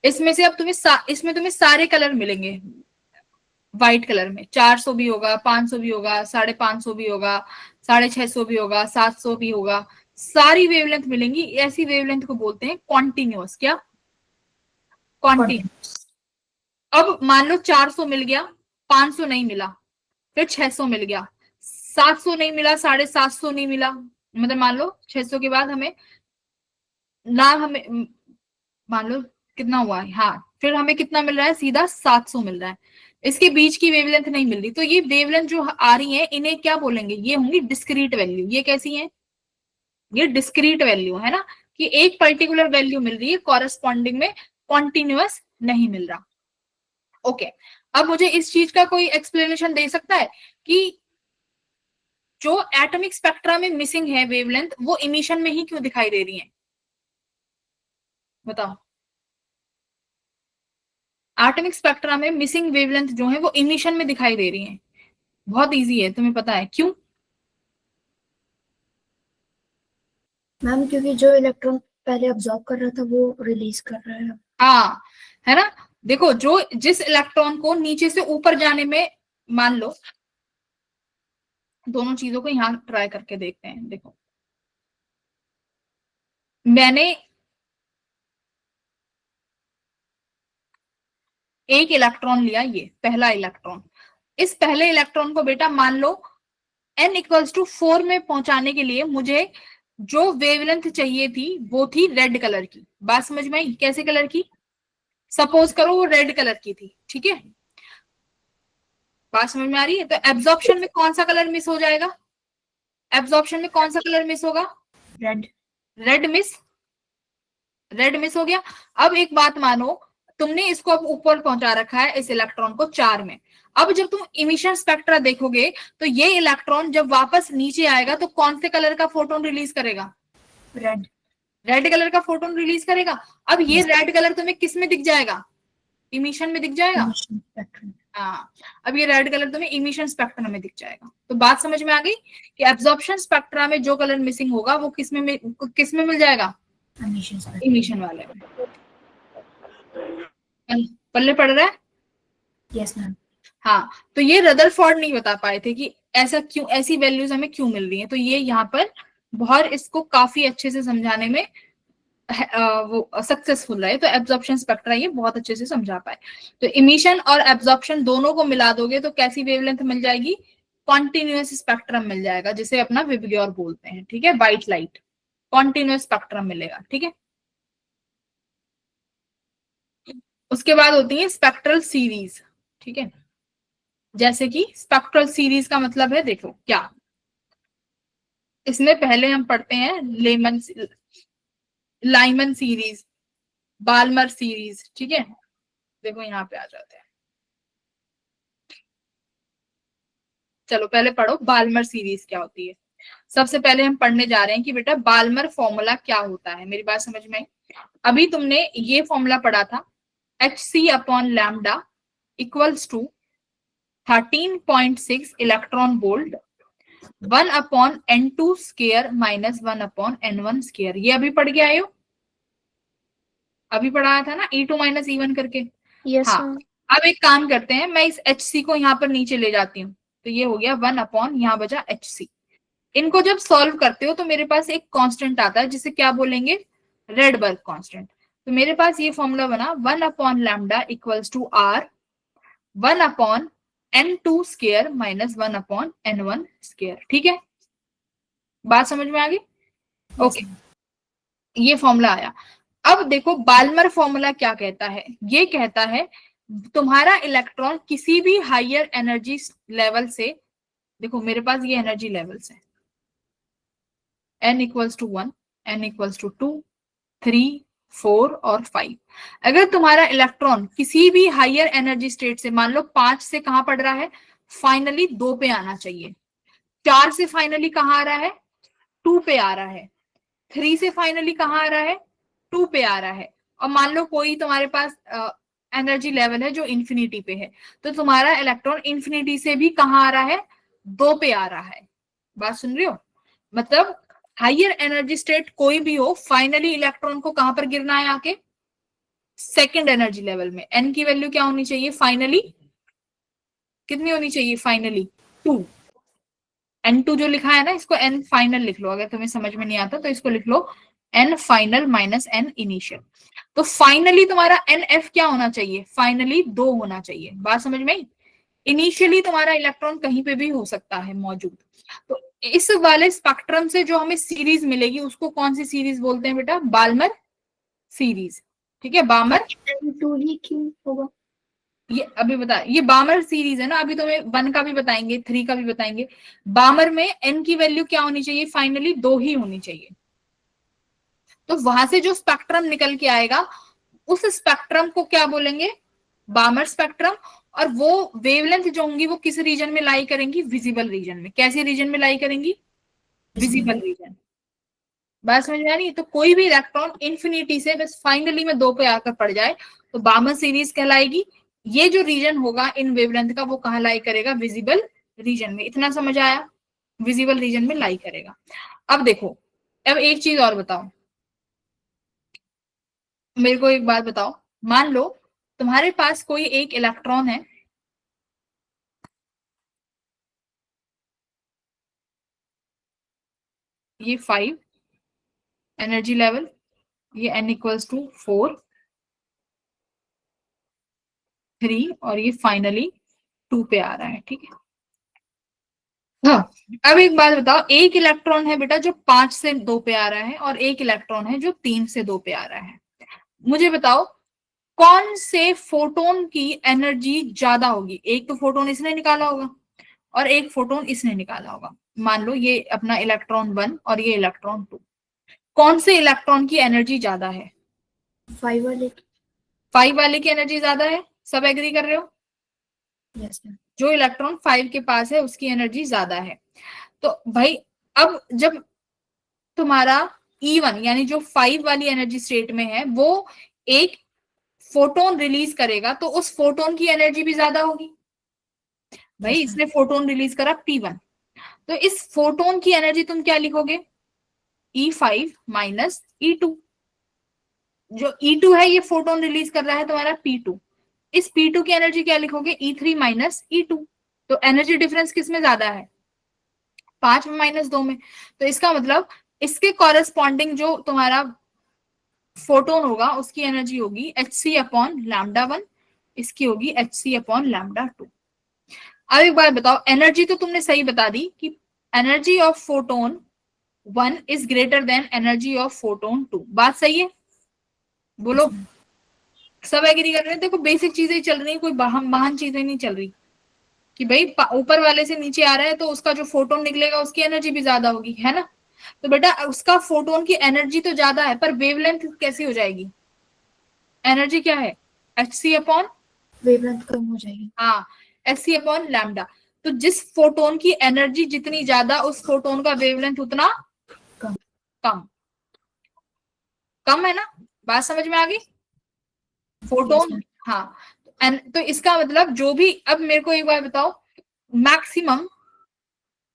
इसमें से अब इसमें तुम्हें सारे कलर मिलेंगे। व्हाइट कलर में 400 भी होगा, 500 भी होगा, 550 भी होगा, 650 भी होगा, 700 भी होगा, सारी वेवलेंथ मिलेंगी। ऐसी वेवलेंथ को बोलते हैं कॉन्टिन्यूअस। क्या? कॉन्टिन्यूअस। अब मान लो 400 मिल गया, 500 नहीं मिला, फिर 600 मिल गया, 700 नहीं मिला, 750 नहीं मिला, मतलब मान लो 600 के बाद हमें ना हमें मान लो कितना हुआ है, हाँ, फिर हमें कितना मिल रहा है, सीधा 700 मिल रहा है। इसके बीच की वेवलेंथ नहीं मिल रही। तो ये वेवलेंथ जो आ रही है इन्हें क्या बोलेंगे, ये होंगी डिस्क्रीट वैल्यू। ये कैसी है, ये डिस्क्रीट वैल्यू है ना, कि एक पर्टिकुलर वैल्यू मिल रही है, कॉरेस्पॉन्डिंग में कॉन्टिन्यूअस नहीं मिल रहा। ओके, अब मुझे इस चीज का कोई एक्सप्लेनेशन दे सकता है कि जो एटॉमिक स्पेक्ट्रा में मिसिंग है वेवलेंथ वो इमिशन में ही क्यों दिखाई दे रही है? बताओ। एटॉमिक स्पेक्ट्रा में मिसिंग वेवलेंथ जो है वो इमिशन में दिखाई दे रही है। बहुत इजी है, तुम्हें पता है क्यों? मैम क्योंकि जो इलेक्ट्रॉन पहले ऑब्जॉर्व कर रहा था वो रिलीज कर रहा है। हाँ, है ना। देखो जो जिस इलेक्ट्रॉन को नीचे से ऊपर जाने में, मान लो दोनों चीजों को यहां ट्राई करके देखते हैं। देखो मैंने एक इलेक्ट्रॉन लिया, ये पहला इलेक्ट्रॉन, इस पहले इलेक्ट्रॉन को बेटा मान लो n इक्वल्स टू 4 में पहुंचाने के लिए मुझे जो वेवलेंथ चाहिए थी वो थी रेड कलर की। बात समझ में आई? कैसे कलर की? सपोज करो वो रेड कलर की थी, ठीक है। बात समझ में आ रही है? तो एब्जॉर्प्शन में कौन सा कलर मिस हो जाएगा? एब्जॉर्प्शन में कौन सा कलर मिस होगा? रेड। रेड मिस हो गया। अब एक बात मानो, तुमने इसको अब ऊपर पहुंचा रखा है इस इलेक्ट्रॉन को 4 में। अब जब तुम इमिशन स्पेक्ट्रा देखोगे तो ये इलेक्ट्रॉन जब वापस नीचे आएगा तो कौन से कलर का फोटोन रिलीज करेगा? रेड। रेड कलर का फोटोन रिलीज करेगा। अब ये रेड कलर तुम्हें किस में दिख जाएगा? इमिशन में दिख जाएगा। Emission spectrum. हाँ, अब ये रेड कलर तुम्हें इमिशन स्पेक्ट्रम में दिख जाएगा। तो बात समझ में आ गई कि एब्जॉर्प्शन स्पेक्ट्रा में जो कलर मिसिंग होगा वो किस में मिल जाएगा? Emission spectrum. इमिशन वाले में। पल्ले पड़ रहा है? Yes ma'am. हाँ, तो ये रदरफोर्ड नहीं बता पाए थे कि ऐसा क्यों, ऐसी वैल्यूज हमें क्यों मिल रही है। तो ये यहाँ पर बहुत इसको काफी अच्छे से समझाने में वो सक्सेसफुल रहे। तो एब्जॉर्प्शन स्पेक्ट्रा ये बहुत अच्छे से समझा पाए। तो इमिशन और एब्जॉर्प्शन दोनों को मिला दोगे तो कैसी वेवलेंथ मिल जाएगी? कॉन्टिन्यूअस स्पेक्ट्रम मिल जाएगा, जिसे अपना विबग्योर बोलते हैं, ठीक है। व्हाइट लाइट कॉन्टिन्यूअस स्पेक्ट्रम मिलेगा, ठीक है। उसके बाद होती है स्पेक्ट्रल सीरीज, ठीक है। जैसे कि स्पेक्ट्रल सीरीज का मतलब है, देखो क्या, इसमें पहले हम पढ़ते हैं लाइमन सीरीज, बाल्मर सीरीज, ठीक है। देखो यहाँ पे आ जाते हैं, चलो पहले पढ़ो बाल्मर सीरीज क्या होती है। सबसे पहले हम पढ़ने जा रहे हैं कि बेटा बाल्मर फॉर्मूला क्या होता है। मेरी बात समझ में आई? अभी तुमने ये फॉर्मूला पढ़ा था, Hc upon lambda equals to 13.6 electron volt 1 upon n2 square minus 1 upon n1 square. ये अभी पढ़ के आए हो? अभी पढ़ाया था ना, E2 माइनस E1 करके। यस हाँ, मैम। अब एक काम करते हैं, मैं इस Hc को यहाँ पर नीचे ले जाती हूँ। तो ये हो गया 1 अपॉन, यहाँ बचा Hc। इनको जब सॉल्व करते हो तो मेरे पास एक कांस्टेंट आता है जिसे क्या बोलेंगे? Rydberg constant. तो मेरे पास ये फॉर्मूला बना 1 upon lambda equals to R 1 upon n2 square minus 1 upon n1 square, ठीक है। बात समझ में आ गई? ओके, ये फॉर्मूला आया। अब देखो बाल्मर फॉर्मूला क्या कहता है? ये कहता है तुम्हारा इलेक्ट्रॉन किसी भी हायर एनर्जी लेवल से, देखो मेरे पास ये एनर्जी लेवल्स है, n equals to 1, n equals to 2, 3, 4 और 5। अगर तुम्हारा इलेक्ट्रॉन किसी भी हायर एनर्जी स्टेट से, मान लो 5 से कहां पड़ रहा है? फाइनली 2 पे आना चाहिए। 4 से फाइनली कहां आ रहा है? 2 पे आ रहा है। 3 से फाइनली कहां आ रहा है? 2 पे आ रहा है। और मान लो कोई तुम्हारे पास एनर्जी लेवल है जो इंफिनिटी पे है, तो तुम्हारा इलेक्ट्रॉन इंफिनिटी से भी कहां आ रहा है? 2 पे आ रहा है। बात सुन रही हो? मतलब हायर एनर्जी स्टेट कोई भी हो, फाइनली इलेक्ट्रॉन को कहां पर गिरना है? आके सेकेंड एनर्जी लेवल में। एन की वैल्यू क्या होनी चाहिए फाइनली? कितनी होनी चाहिए फाइनली? 2। n2 जो लिखा है ना, इसको n फाइनल लिख लो। अगर तुम्हें समझ में नहीं आता तो इसको लिख लो n final minus n initial. तो फाइनली तुम्हारा nf क्या होना चाहिए? फाइनली 2 होना चाहिए। बात समझ में आई? इनिशियली तुम्हारा इलेक्ट्रॉन कहीं पे भी हो सकता है मौजूद। तो इस वाले स्पेक्ट्रम से जो हमें सीरीज मिलेगी उसको कौन सी सीरीज बोलते हैं बेटा? बाल्मर सीरीज, ठीक है। बाल्मर n2 ही क्यों होगा? ये अभी बता, ये बामर सीरीज है ना, अभी तुम्हें 1 का भी बताएंगे, 3 का भी बताएंगे। बामर में n की वैल्यू क्या होनी चाहिए? फाइनली 2 ही होनी चाहिए। तो वहां से जो स्पेक्ट्रम निकल के आएगा उस स्पेक्ट्रम को क्या बोलेंगे? बामर स्पेक्ट्रम। और वो वेवलेंथ जो होंगी वो किस रीजन में लाई करेंगी? विजिबल रीजन में। कैसे रीजन में लाई करेंगी? Visible region. बात समझ में आ रही है? तो कोई भी इलेक्ट्रॉन इंफिनिटी से बस फाइनली में 2 पे आकर पड़ जाए तो बामर सीरीज कहलाएगी। ये जो रीजन होगा इन वेवलेंथ का वो कहाँ लाई करेगा? विजिबल रीजन में। इतना समझ आया? विजिबल रीजन में लाई करेगा। अब देखो, अब एक चीज और बताओ, मेरे को एक बात बताओ। मान लो तुम्हारे पास कोई एक इलेक्ट्रॉन है, ये 5 एनर्जी लेवल, ये n इक्वल्स टू 4, 3 और ये फाइनली 2 पे आ रहा है, ठीक है। हाँ, अब एक बात बताओ, एक इलेक्ट्रॉन है बेटा जो 5 से 2 पे आ रहा है और एक इलेक्ट्रॉन है जो 3 से 2 पे आ रहा है। मुझे बताओ कौन से फोटोन की एनर्जी ज्यादा होगी? एक तो फोटोन इसने निकाला होगा और एक फोटोन इसने निकाला होगा। मान लो ये अपना इलेक्ट्रॉन 1 और ये इलेक्ट्रॉन 2, कौन से इलेक्ट्रॉन की एनर्जी ज्यादा है? 5 वाले। 5 वाले की एनर्जी ज्यादा है, सब एग्री कर रहे हो? Yes ma'am. जो इलेक्ट्रॉन 5 के पास है उसकी एनर्जी ज्यादा है। तो भाई अब जब तुम्हारा E1 यानी जो 5 वाली एनर्जी स्टेट में है वो एक फोटोन रिलीज करेगा तो उस फोटोन की एनर्जी भी ज्यादा होगी। भाई Yes, इसने फोटोन रिलीज करा P1, तो इस फोटोन की एनर्जी तुम क्या लिखोगे? E5 minus E2। जो E2 है ये फोटोन रिलीज कर रहा है तुम्हारा P2, इस P2 की एनर्जी क्या लिखोगे? E3 minus E2। तो एनर्जी डिफरेंस किस में ज्यादा है? 5 में माइनस 2 में। तो इसका मतलब इसके कॉरेस्पॉन्डिंग जो तुम्हारा फोटोन होगा उसकी एनर्जी होगी Hc अपॉन लैम्डा 1, इसकी होगी Hc अपॉन लैम्डा 2। अब एक बार बताओ, एनर्जी तो तुमने सही बता दी कि energy of photon 1 is greater than energy of photon 2। बात सही है? बोलो, सब एग्री कर रहे हैं? देखो बेसिक चीजें ही चल रही है, कोई महान चीजें नहीं चल रही कि भाई ऊपर वाले से नीचे आ रहा है तो उसका जो फोटोन निकलेगा उसकी एनर्जी भी ज्यादा होगी, है ना? तो बेटा उसका फोटोन की एनर्जी तो ज्यादा है पर वेवलेंथ कैसी हो जाएगी? एनर्जी क्या है? Hc अपॉन, वेवलेंथ कम हो जाएगी। हाँ, Hc अपॉन लैम्डा। तो जिस फोटोन की एनर्जी जितनी ज्यादा उस फोटोन का वेवलेंथ उतना कम। कम। कम है ना? बात समझ में आ गई? फोटोन, हाँ। तो इसका मतलब जो भी, अब मेरे को एक बार बताओ, मैक्सिमम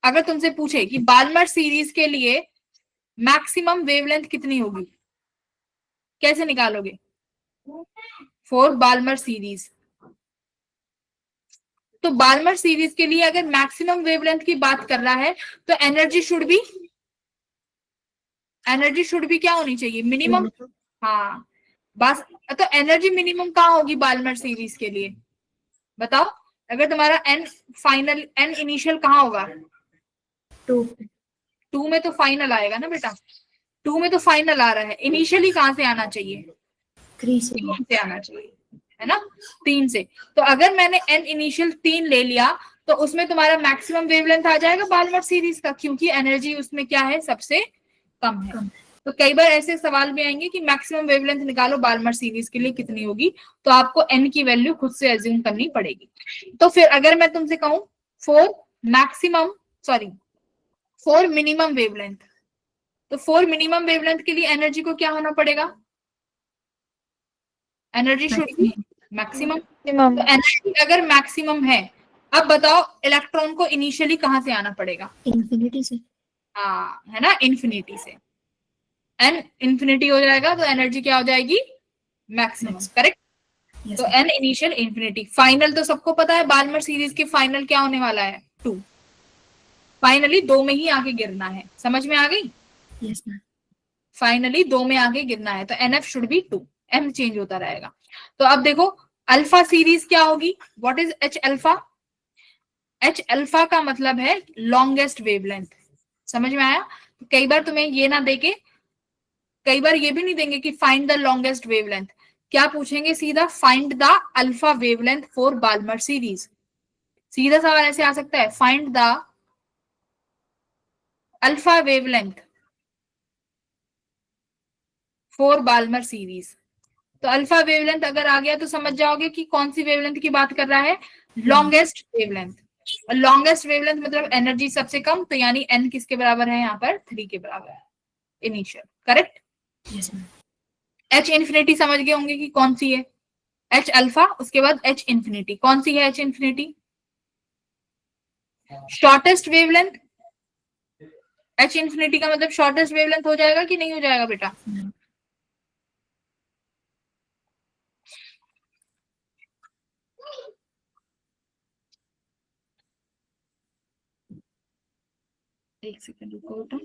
अगर तुमसे पूछे कि बाल्मर सीरीज के लिए मैक्सिमम वेवलेंथ कितनी होगी, कैसे निकालोगे? फॉर बाल्मर सीरीज, तो बाल्मर सीरीज के लिए अगर मैक्सिमम वेवलेंथ की बात कर रहा है तो एनर्जी शुड भी क्या होनी चाहिए? मिनिमम। हाँ, बस। तो एनर्जी मिनिमम कहाँ होगी बाल्मर सीरीज के लिए? बताओ, अगर तुम्हारा एन फाइनल, एन इनिशियल कहाँ होगा? 2। 2 में तो फाइनल आएगा ना बेटा, 2 में तो फाइनल आ रहा है, इनिशियली कहाँ से आना चाहिए? 3 से। 3 से आना चाहिए, है ना? 3 से। तो अगर मैंने एन इनिशियल 3 ले लिया तो उसमें तुम्हारा मैक्सिमम वेवलेंथ आ जाएगा बाल्मर सीरीज का, क्योंकि एनर्जी उसमें क्या है? सबसे कम है। तो कई बार ऐसे सवाल भी आएंगे कि मैक्सिमम वेवलेंथ निकालो बाल्मर सीरीज के लिए कितनी होगी, तो आपको एन की वैल्यू खुद से एज्यूम करनी पड़ेगी। तो फिर अगर मैं तुमसे कहूं for maximum, sorry, for minimum wavelength, तो फॉर मिनिमम वेवलेंथ के लिए एनर्जी को क्या होना पड़ेगा? Energy should be maximum. Maximum. तो एनर्जी अगर मैक्सिमम है, अब बताओ इलेक्ट्रॉन को इनिशियली कहां से आना पड़ेगा? इन्फिनिटी से। हाँ, है ना, इन्फिनिटी से। एन इन्फिनिटी हो जाएगा तो एनर्जी क्या हो जाएगी? Maximum, correct. तो एन इनिशियल इन्फिनिटी। फाइनल तो सबको पता है बाल्मर सीरीज के फाइनल क्या होने वाला है? 2। फाइनली 2 में ही आगे गिरना है, समझ में आ गई? Yes ma'am. फाइनली 2 में आगे गिरना है तो NF should be 2, M change होता रहेगा। तो अब देखो अल्फा सीरीज क्या होगी? What is H alpha? H alpha का मतलब है लॉन्गेस्ट वेवलेंथ। समझ में आया? तो कई बार तुम्हें ये ना देके, कई बार ये भी नहीं देंगे कि फाइंड द लॉन्गेस्ट वेवलेंथ, क्या पूछेंगे सीधा? Find the alpha wavelength for Balmer series. सीधा सवाल ऐसे आ सकता है, find the alpha wavelength for Balmer series. तो अल्फा वेवलेंथ अगर आ गया तो समझ जाओगे कि कौन सी वेवलेंथ की बात कर रहा है? Longest wavelength. और लॉन्गेस्ट वेवलेंथ मतलब एनर्जी सबसे कम, तो यानी एन किसके बराबर है यहाँ पर? 3 के बराबर है initial, correct. Yes ma'am. H infinity समझ गए होंगे कि कौन सी है? एच अल्फा, उसके बाद एच इन्फिनिटी। कौन सी है H infinity? Shortest wavelength. H infinity का मतलब शॉर्टेस्ट वेवलेंथ हो जाएगा कि नहीं हो जाएगा बेटा? एक सेकंड रुको बेटा।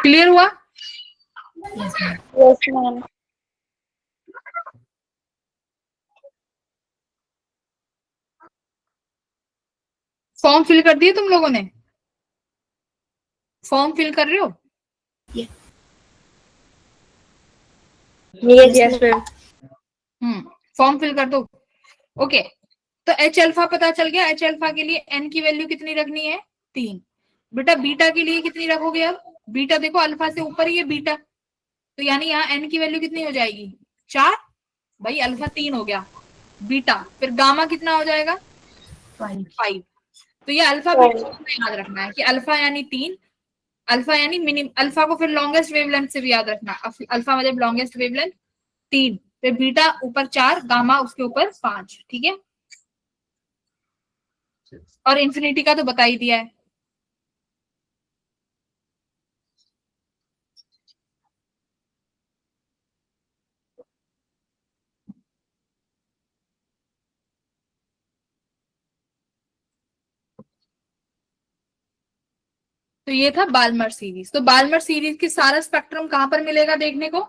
क्लियर हुआ? Yes ma'am. Yes ma'am. Form fill कर दिए तुम लोगों ने? फॉर्म फिल कर रहे हो? Yes ma'am. फॉर्म फिल कर दो। ओके, तो एच अल्फा पता चल गया। एच अल्फा के लिए एन की वैल्यू कितनी रखनी है? 3। बेटा बीटा के लिए कितनी रखोगे? अब बीटा देखो अल्फा से ऊपर ही है बीटा, तो यानी यहाँ एन की वैल्यू कितनी हो जाएगी? 4। भाई अल्फा 3 हो गया, बीटा फिर गामा कितना हो जाएगा? 5। तो ये अल्फा बीटा याद रखना है कि अल्फा यानी 3, अल्फा यानी मिनिमम, अल्फा को फिर लॉन्गेस्ट वेवलेंथ से भी याद रखना। अल्फा मतलब लॉन्गेस्ट वेवलेंथ 3, फिर बीटा ऊपर 4, गामा उसके ऊपर 5। ठीक है, और इंफिनिटी का तो बता ही दिया है। तो ये था बाल्मर सीरीज। तो बाल्मर सीरीज की सारा स्पेक्ट्रम कहां पर मिलेगा देखने को?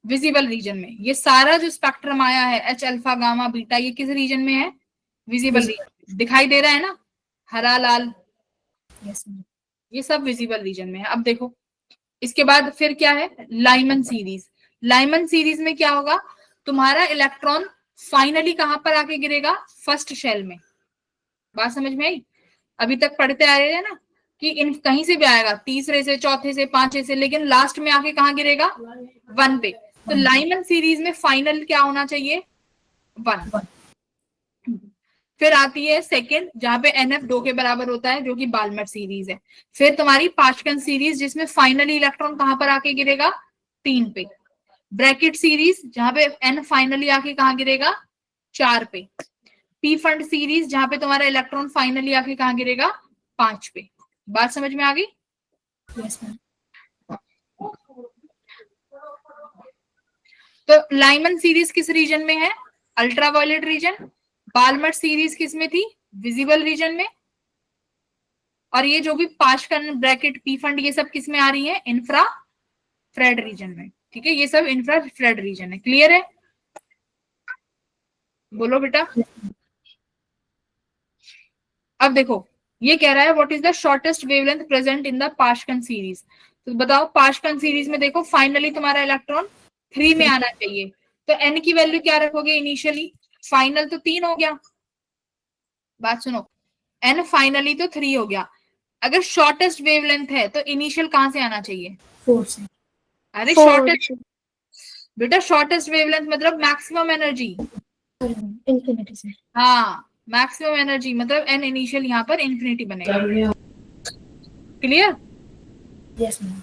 विजिबल रीजन में। ये सारा जो स्पेक्ट्रम आया है एच अल्फा गामा बीटा, ये किस रीजन में है? Visible region. दिखाई दे रहा है ना, हरा लाल, यस मैम। ये सब विजिबल रीजन में है। अब देखो इसके बाद फिर क्या है? Lyman series. लाइमन सीरीज में क्या होगा? तुम्हारा इलेक्ट्रॉन फाइनली कहां पर आके गिरेगा? फर्स्ट शेल में। बात समझ में आई? अभी तक पढ़ते आ रहे हैं ना कि इन कहीं से भी आएगा, तीसरे से, चौथे से, पांचवे से, लेकिन लास्ट में आके कहां गिरेगा? 1 पे। तो लाइमन सीरीज में फाइनल क्या होना चाहिए? 1। फिर आती है सेकंड, जहां पे NF 2 के बराबर होता है, जो कि बाल्मर सीरीज है। फिर तुम्हारी पाशकन सीरीज, जिसमें फाइनली इलेक्ट्रॉन कहां पर आके गिरेगा? 3 पे। ब्रैकेट सीरीज, जहां पे N फाइनली आके कहां गिरेगा? 4 पे। पी फंड सीरीज, जहां पे तुम्हारा इलेक्ट्रॉन फाइनली आके कहां गिरेगा? 5 पे। बात समझ में आ गई? Yes ma'am. तो लाइमन सीरीज किस रीजन में है? Ultraviolet reason. बाल्मर सीरीज किस में थी? विजिबल रीजन में। और ये जो भी पाशकन, ब्रैकेट, पी फंड, ये सब किस में आ रही है? इंफ्रा फ्रेड रीजन में। ठीक है, ये सब इंफ्रा फ्रेड रीजन है। क्लियर है? बोलो बेटा। अब देखो ये कह रहा है what is the shortest wavelength present in the Paschen series. तो बताओ पाशकन सीरीज में देखो फाइनली तुम्हारा इलेक्ट्रॉन 3 में आना चाहिए, तो एन की वैल्यू क्या रखोगे इनिशियली? फाइनल तो 3 हो गया, बात सुनो, एन फाइनली तो 3 हो गया। अगर शॉर्टेस्ट वेवलेंथ है तो इनिशियल कहां से आना चाहिए? 4 से। अरे शॉर्टेस्ट बेटा, शॉर्टेस्ट वेवलेंथ मतलब मैक्सिमम एनर्जी। इंफिनिटी से। हाँ, मैक्सिमम एनर्जी मतलब एन इनिशियल यहाँ पर इंफिनिटी बनेगा। क्लियर? Yes ma'am.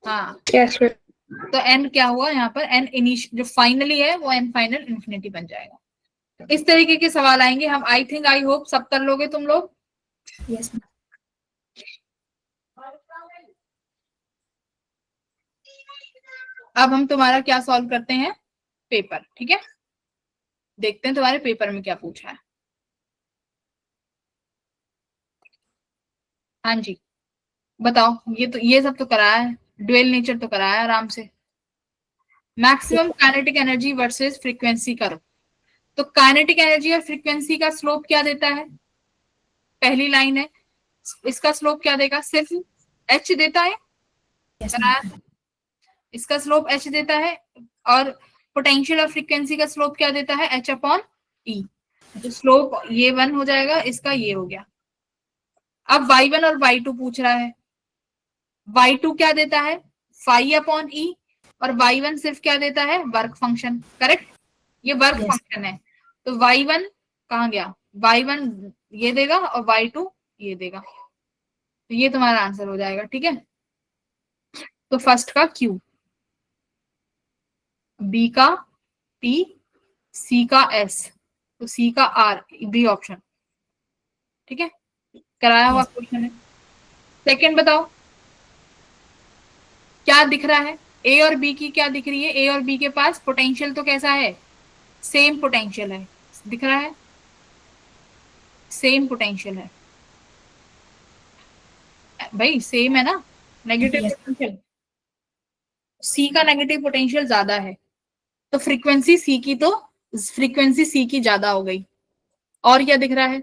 हाँ, यस मैम। तो एन क्या हुआ यहाँ पर? एन इनिशियल जो फाइनली है वो एन फाइनल इंफिनिटी बन जाएगा। इस तरीके के सवाल आएंगे हम, आई थिंक, आई होप सब कर लोगे तुम लोग। Yes ma'am. अब हम तुम्हारा क्या सॉल्व करते हैं? पेपर। ठीक है, देखते हैं तुम्हारे पेपर में क्या पूछा है। हाँ जी, बताओ। ये सब तो कराया है, ड्यूअल नेचर तो कराया है आराम से। Maximum kinetic energy versus frequency करो। तो काइनेटिक एनर्जी और फ्रीक्वेंसी का स्लोप क्या देता है? पहली लाइन है, इसका स्लोप क्या देगा? सिर्फ एच देता है। यस कराया, मैम। इसका स्लोप एच देता है, और पोटेंशियल और फ्रीक्वेंसी का स्लोप क्या देता है? एच अपॉन ई। तो स्लोप ये 1 हो जाएगा, इसका ये हो गया। अब y1 और y2 पूछ रहा है। y2 क्या देता है? फाई अपॉन ई, और y1 सिर्फ क्या देता है? Work function. करेक्ट, ये वर्क Yes. फंक्शन है। तो y1 कहाँ गया? y1 ये देगा और y2 ये देगा। तो ये तुम्हारा आंसर हो जाएगा। ठीक है, तो फर्स्ट का Q, बी का T, सी का S, तो सी का आर, बी ऑप्शन। ठीक है, कराया हुआ क्वेश्चन है। सेकंड बताओ क्या दिख रहा है, ए और बी की क्या दिख रही है, ए और बी के पास पोटेंशियल तो कैसा है, सेम पोटेंशियल है, दिख रहा है, सेम पोटेंशियल है भाई, सेम है ना, नेगेटिव Yes. पोटेंशियल, सी का नेगेटिव पोटेंशियल ज्यादा है, तो फ्रीक्वेंसी सी की, तो फ्रीक्वेंसी सी की ज्यादा हो गई। और क्या दिख रहा है,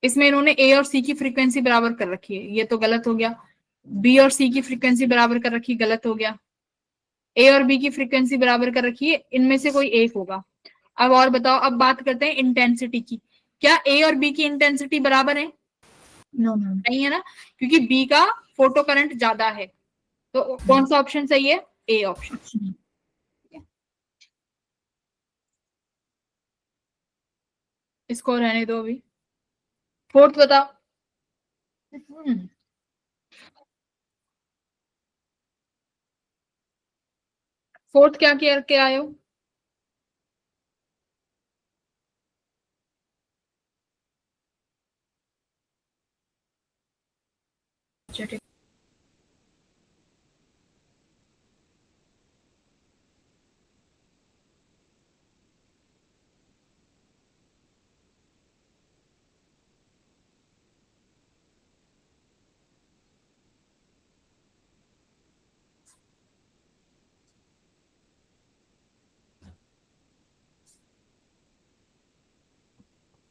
इसमें इन्होंने ए और सी की फ्रीक्वेंसी बराबर कर रखी है, ये तो गलत हो गया। बी और सी की फ्रीक्वेंसी बराबर कर रखी, गलत हो गया। ए और बी की फ्रीक्वेंसी बराबर कर रखी है, इनमें से कोई एक होगा। अब और बताओ, अब बात करते हैं इंटेंसिटी की, क्या ए और बी की इंटेंसिटी बराबर है, No, मैम। नहीं है ना, क्योंकि बी का फोटो करंट ज्यादा है, तो कौन सा ऑप्शन सही है, ए ऑप्शन। इसको रहने दो अभी। फोर्थ बताओ। फोर्थ क्या किया के आए हो,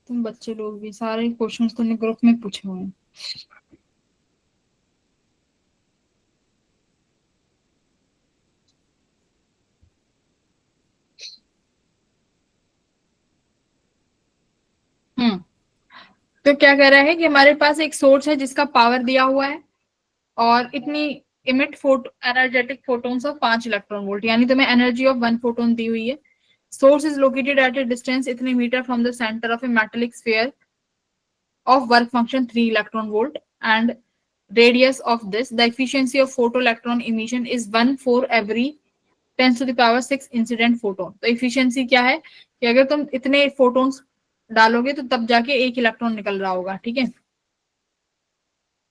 तुम बच्चे लोग भी सारे क्वेश्चंस तुमने ग्रुप में पूछे हुए हैं। तो क्या कह रहा है कि हमारे पास एक सोर्स है जिसका पावर दिया हुआ है और इतनी emit photo energetic photons of 5 electron volt, यानी तुम्हें एनर्जी ऑफ 1 फोटोन दी हुई है। Source is located at a distance इतने metre from the centre of a metallic sphere of work function 3 electron volt and radius of this, the efficiency of photoelectron emission is 1 for every 10 to the power 6 incident photon। तो efficiency क्या है कि अगर तुम इतने photons डालोगे तो तब जाके एक इलेक्ट्रॉन निकल रहा होगा। ठीक है,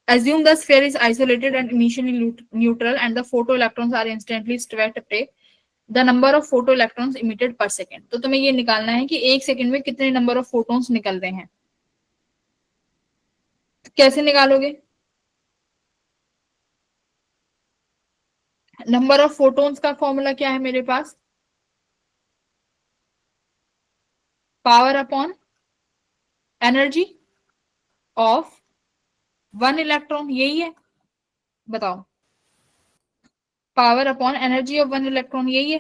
assume the sphere is isolated and emissionally neutral and the photoelectrons are instantly swept away, the number of photoelectrons emitted per second। तो तुम्हें ये निकालना है कि एक सेकंड में कितने नंबर ऑफ फोटोन्स निकल रहे हैं। कैसे निकालोगे, नंबर ऑफ फोटोन्स का फॉर्मूला क्या है मेरे पास, power upon energy of 1 electron, यही है, बताओ, power upon energy of 1 electron, यही है।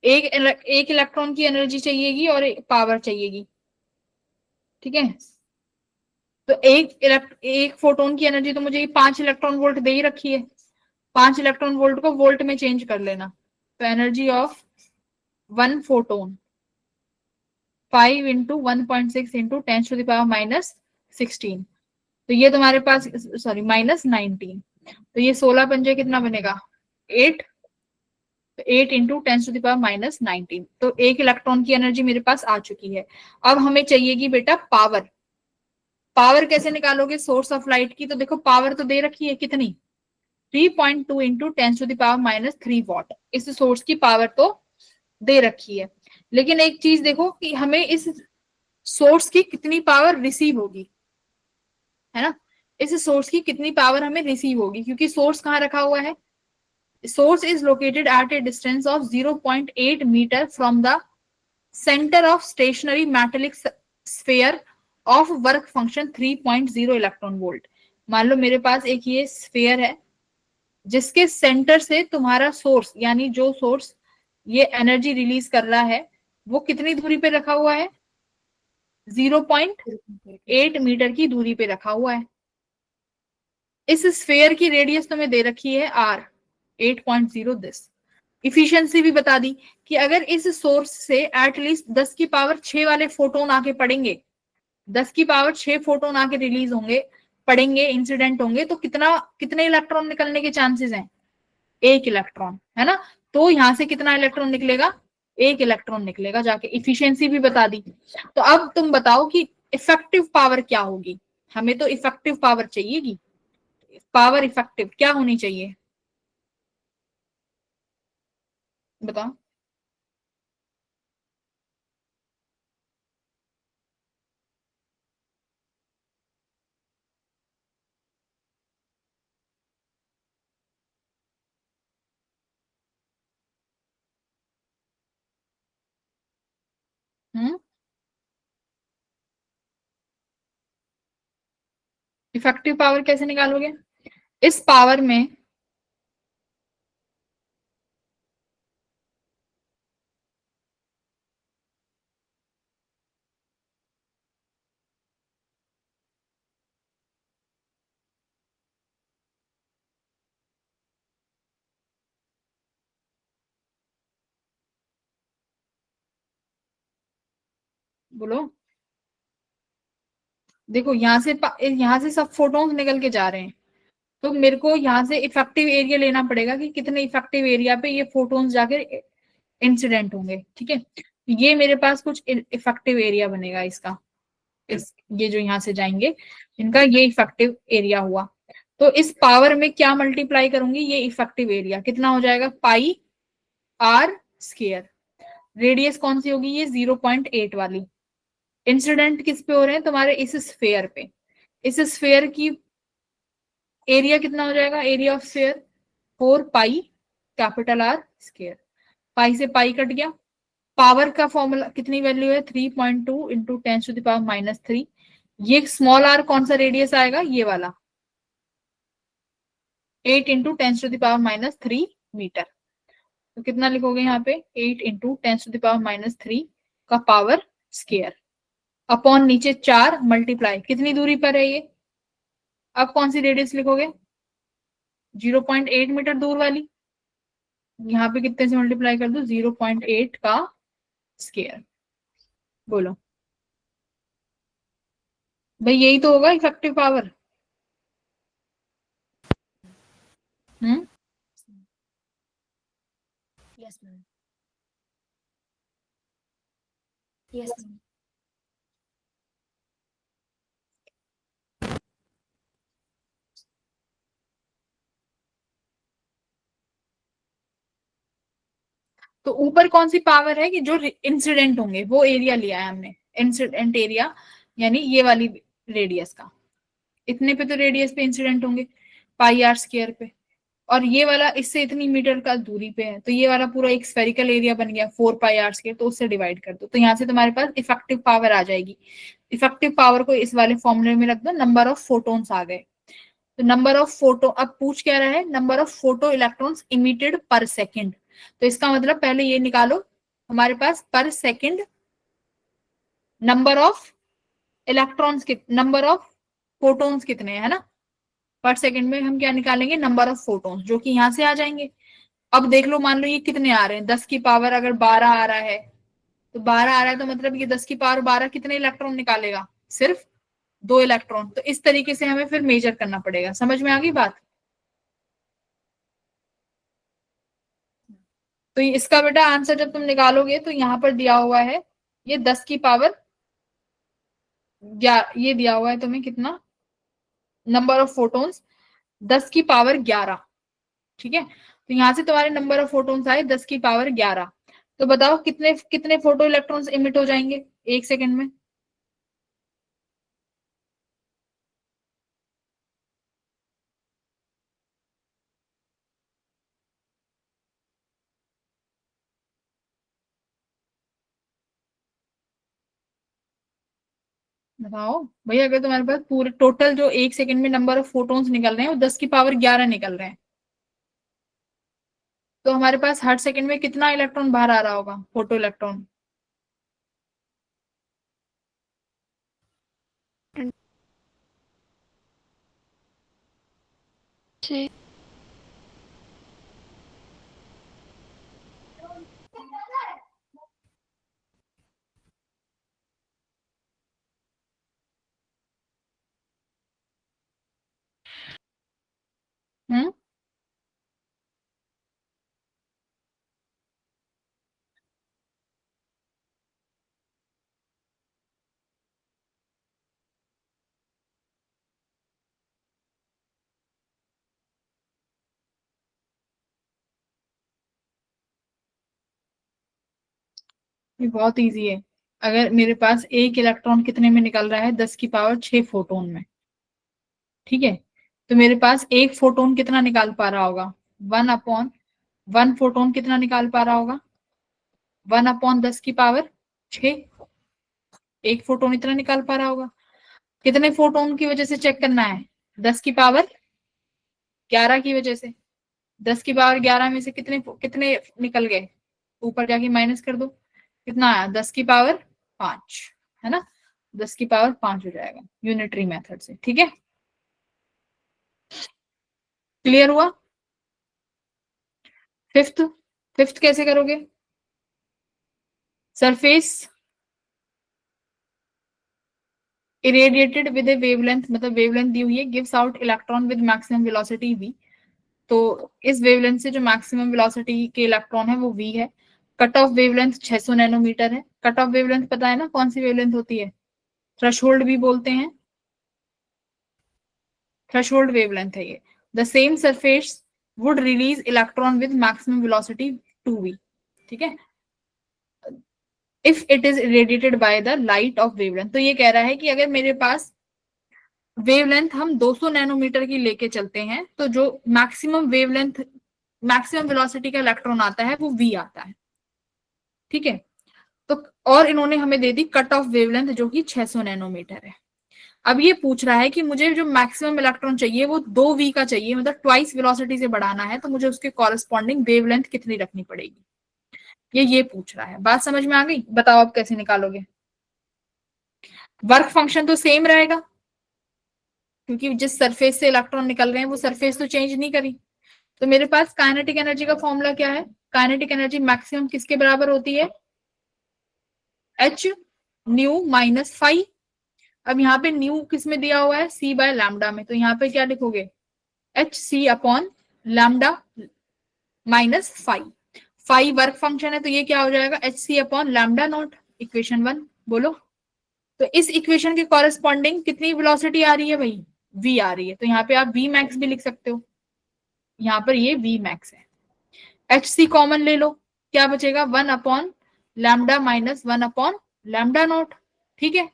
एक इलेक्ट्रॉन की एनर्जी चाहिएगी और एक पावर चाहिएगी। ठीक है, तो एक फोटोन की एनर्जी तो मुझे 5 इलेक्ट्रॉन वोल्ट दे ही रखी है, 5 इलेक्ट्रॉन वोल्ट को वोल्ट में चेंज कर लेना, तो energy of 1 photon 5 into 1.6 into 10 to the power -16, तो ये तुम्हारे पास, सॉरी -19, तो ये 16 पंजे कितना बनेगा 8, तो 8 इंटू 10 टू द पावर -19, तो एक इलेक्ट्रॉन की एनर्जी मेरे पास आ चुकी है। अब हमें चाहिएगी बेटा पावर। पावर कैसे निकालोगे सोर्स ऑफ लाइट की, तो देखो पावर तो दे रखी है कितनी, 3.2 into 10 to the power -3 watt, इस सोर्स की पावर तो दे रखी है। लेकिन एक चीज देखो कि हमें इस सोर्स की कितनी पावर रिसीव होगी, है ना, इस सोर्स की कितनी पावर हमें रिसीव होगी, क्योंकि सोर्स कहाँ रखा हुआ है, source is located at a distance of 0.8 metre from the centre of stationary metallic sphere of work function 3.0 electron volt. मान लो मेरे पास एक ये स्फीयर है जिसके सेंटर से तुम्हारा सोर्स, यानी जो सोर्स ये एनर्जी रिलीज कर रहा है, वो कितनी दूरी पे रखा हुआ है, 0.8 मीटर की दूरी पे रखा हुआ है। इस स्फीयर की रेडियस तुम्हें दे रखी है r 8.0 दिस। इफिशियंसी भी बता दी कि अगर इस सोर्स से एटलीस्ट 10 की पावर 6 वाले फोटोन आके पड़ेंगे, 10 की पावर 6 फोटोन आके रिलीज होंगे, पड़ेंगे, इंसिडेंट होंगे, तो कितने इलेक्ट्रॉन निकलने के चांसेस हैं, एक इलेक्ट्रॉन, है ना। तो यहां से कितना इलेक्ट्रॉन निकलेगा, एक इलेक्ट्रॉन निकलेगा जाके। इफिशियंसी भी बता दी। तो अब तुम बताओ कि इफेक्टिव पावर क्या होगी। हमें तो इफेक्टिव पावर चाहिएगी। पावर इफेक्टिव क्या होनी चाहिए, बताओ। हम्म इफेक्टिव पावर कैसे निकालोगे? इस पावर में बोलो। देखो यहाँ से सब फोटोन्स निकल के जा रहे हैं, तो मेरे को यहाँ से इफेक्टिव एरिया लेना पड़ेगा कि कितने इफेक्टिव एरिया पे ये फोटोन्स जाकर इंसिडेंट होंगे। ठीक है, ये मेरे पास कुछ इफेक्टिव एरिया बनेगा इसका। ये जो यहाँ से जाएंगे इनका ये इफेक्टिव एरिया हुआ। तो इस पावर में क्या मल्टीप्लाई करूंगी, ये इफेक्टिव एरिया कितना हो जाएगा, पाई आर स्क्वायर। रेडियस कौन सी होगी, ये 0.8 वाली। इंसिडेंट किस पे हो रहे हैं, तुम्हारे इस स्फेयर पे। इस स्फेयर की एरिया कितना हो जाएगा, area of sphere 4 pi capital R square. Pi से पाई कट गया। पावर का फॉर्मूला कितनी वैल्यू है, 3.2 इंटू 10⁻³ ये स्मॉल आर कौन सा रेडियस आएगा, ये वाला 8 इंटू 10⁻³ मीटर। तो कितना लिखोगे यहाँ पे, 8 इंटू 10⁻³ का पावर स्क्वायर अपॉन नीचे 4 मल्टीप्लाई कितनी दूरी पर है ये। अब कौन सी रेडियस लिखोगे, 0.8 मीटर दूर वाली। यहाँ पे कितने से मल्टीप्लाई कर दो, 0.8 का स्क्वायर। बोलो भाई, यही तो होगा इफेक्टिव पावर। हम्म यस मैम। Yes ma'am. तो ऊपर कौन सी पावर है कि जो इंसिडेंट होंगे वो एरिया लिया है हमने, इंसिडेंट एरिया यानी ये वाली रेडियस का। इतने पे तो रेडियस पे इंसिडेंट होंगे, पाई आर स्क्वायर पे। और ये वाला इससे इतनी मीटर का दूरी पे है, तो ये वाला पूरा एक स्फेरिकल एरिया बन गया 4 पाई आर स्क्वायर, तो उससे डिवाइड कर दो, तो यहाँ से तुम्हारे पास इफेक्टिव पावर आ जाएगी। इफेक्टिव पावर को इस वाले फॉर्मूले में रख दो, नंबर ऑफ फोटोन्स आ गए। तो नंबर ऑफ फोटो, अब पूछ क्या रहा है, number of photo electrons emitted पर सेकेंड। तो इसका मतलब पहले ये निकालो, हमारे पास पर second number of electrons number of photons कितने हैं, है ना। पर सेकेंड में हम क्या निकालेंगे, नंबर ऑफ फोटोन्स, जो कि यहाँ से आ जाएंगे। अब देख लो, मान लो ये कितने आ रहे हैं, 10 की पावर अगर 12 आ रहा है, तो 12 आ रहा है तो मतलब ये 10 की पावर 12 कितने इलेक्ट्रॉन निकालेगा, सिर्फ 2 इलेक्ट्रॉन। तो इस तरीके से हमें फिर मेजर करना पड़ेगा। समझ में आ गई बात। तो इसका बेटा आंसर जब तुम निकालोगे तो यहाँ पर दिया हुआ है ये 10 की पावर ये दिया हुआ है तुम्हें कितना, नंबर ऑफ फोटोन्स 10 की पावर 11। ठीक है, तो यहाँ से तुम्हारे नंबर ऑफ फोटोन्स आए 10 की पावर 11। तो बताओ कितने कितने फोटो इलेक्ट्रॉन्स इमिट हो जाएंगे 1 सेकेंड में। बताओ भैया, अगर तुम्हारे पास पूरे टोटल जो 1 सेकेंड में नंबर ऑफ फोटोन्स निकल रहे हैं वो 10 की पावर 11 निकल रहे हैं, तो हमारे पास हर सेकंड में कितना इलेक्ट्रॉन बाहर आ रहा होगा, फोटो इलेक्ट्रॉन। जी। हम्म ये बहुत इजी है। अगर मेरे पास एक इलेक्ट्रॉन कितने में निकल रहा है, 10⁶ फोटोन में, ठीक है, तो मेरे पास एक फोटोन कितना निकाल पा रहा होगा, 1/1 फोटोन कितना निकाल पा रहा होगा, 1/10⁶, एक फोटोन इतना निकाल पा रहा होगा। कितने फोटोन की वजह से चेक करना है, 10⁻11 की वजह से। 10⁻11 में से कितने कितने निकल गए, ऊपर जाके माइनस कर दो, कितना आया, 10⁵ है ना, 10⁵ हो जाएगा यूनिटरी मेथड से। ठीक है, क्लियर हुआ। फिफ्थ, फिफ्थ कैसे करोगे, surface irradiated with A wavelength, मतलब वेवलेंथ दी हुई है, gives out electron with maximum velocity v। तो इस वेवलेंथ से जो मैक्सिमम वेलोसिटी के इलेक्ट्रॉन है वो v है। कट ऑफ वेवलेंथ 600 नैनोमीटर है। कट ऑफ वेवलेंथ पता है ना कौन सी वेवलेंथ होती है, थ्रेशोल्ड भी बोलते हैं, थ्रेशोल्ड वेवलेंथ है ये। The same surface would release electron with maximum velocity 2v। ठीक है, if it is radiated by the light of wavelength. तो ये कह रहा है कि अगर मेरे पास वेवलेंथ हम 200 नैनोमीटर की लेके चलते हैं तो जो मैक्सिमम वेवलेंथ, मैक्सिमम वेलोसिटी का इलेक्ट्रॉन आता है वो v आता है। ठीक है, तो और इन्होंने हमें दे दी कट ऑफ वेवलेंथ जो कि 600 नैनोमीटर है। अब ये पूछ रहा है कि मुझे जो मैक्सिमम इलेक्ट्रॉन चाहिए वो 2v का चाहिए, मतलब ट्वाइस वेलोसिटी से बढ़ाना है, तो मुझे उसके कॉरेस्पॉन्डिंग वेवलेंथ कितनी रखनी पड़ेगी, ये पूछ रहा है। बात समझ में आ गई, बताओ आप कैसे निकालोगे। वर्क फंक्शन तो सेम रहेगा क्योंकि जिस सरफेस से इलेक्ट्रॉन निकल रहे हैं वो सरफेस तो चेंज नहीं करी। तो मेरे पास काइनेटिक एनर्जी का फॉर्मूला क्या है, काइनेटिक एनर्जी मैक्सिमम किसके बराबर होती है, h न्यू माइनस फाई। अब यहाँ पे न्यू किस में दिया हुआ है, c बाय लैम्डा में, तो यहाँ पे क्या लिखोगे, hc/लैम्डा minus phi. Phi work function है तो ये क्या हो जाएगा, hc/लैम्डा नॉट, इक्वेशन 1। बोलो, तो इस इक्वेशन के कॉरेस्पॉन्डिंग कितनी वेलोसिटी आ रही है भाई, v आ रही है, तो यहाँ पे आप v मैक्स भी लिख सकते हो, यहाँ पर ये v मैक्स है। hc कॉमन ले लो, क्या बचेगा, 1/लैम्डा माइनस 1/लैम्डा नॉट। ठीक है,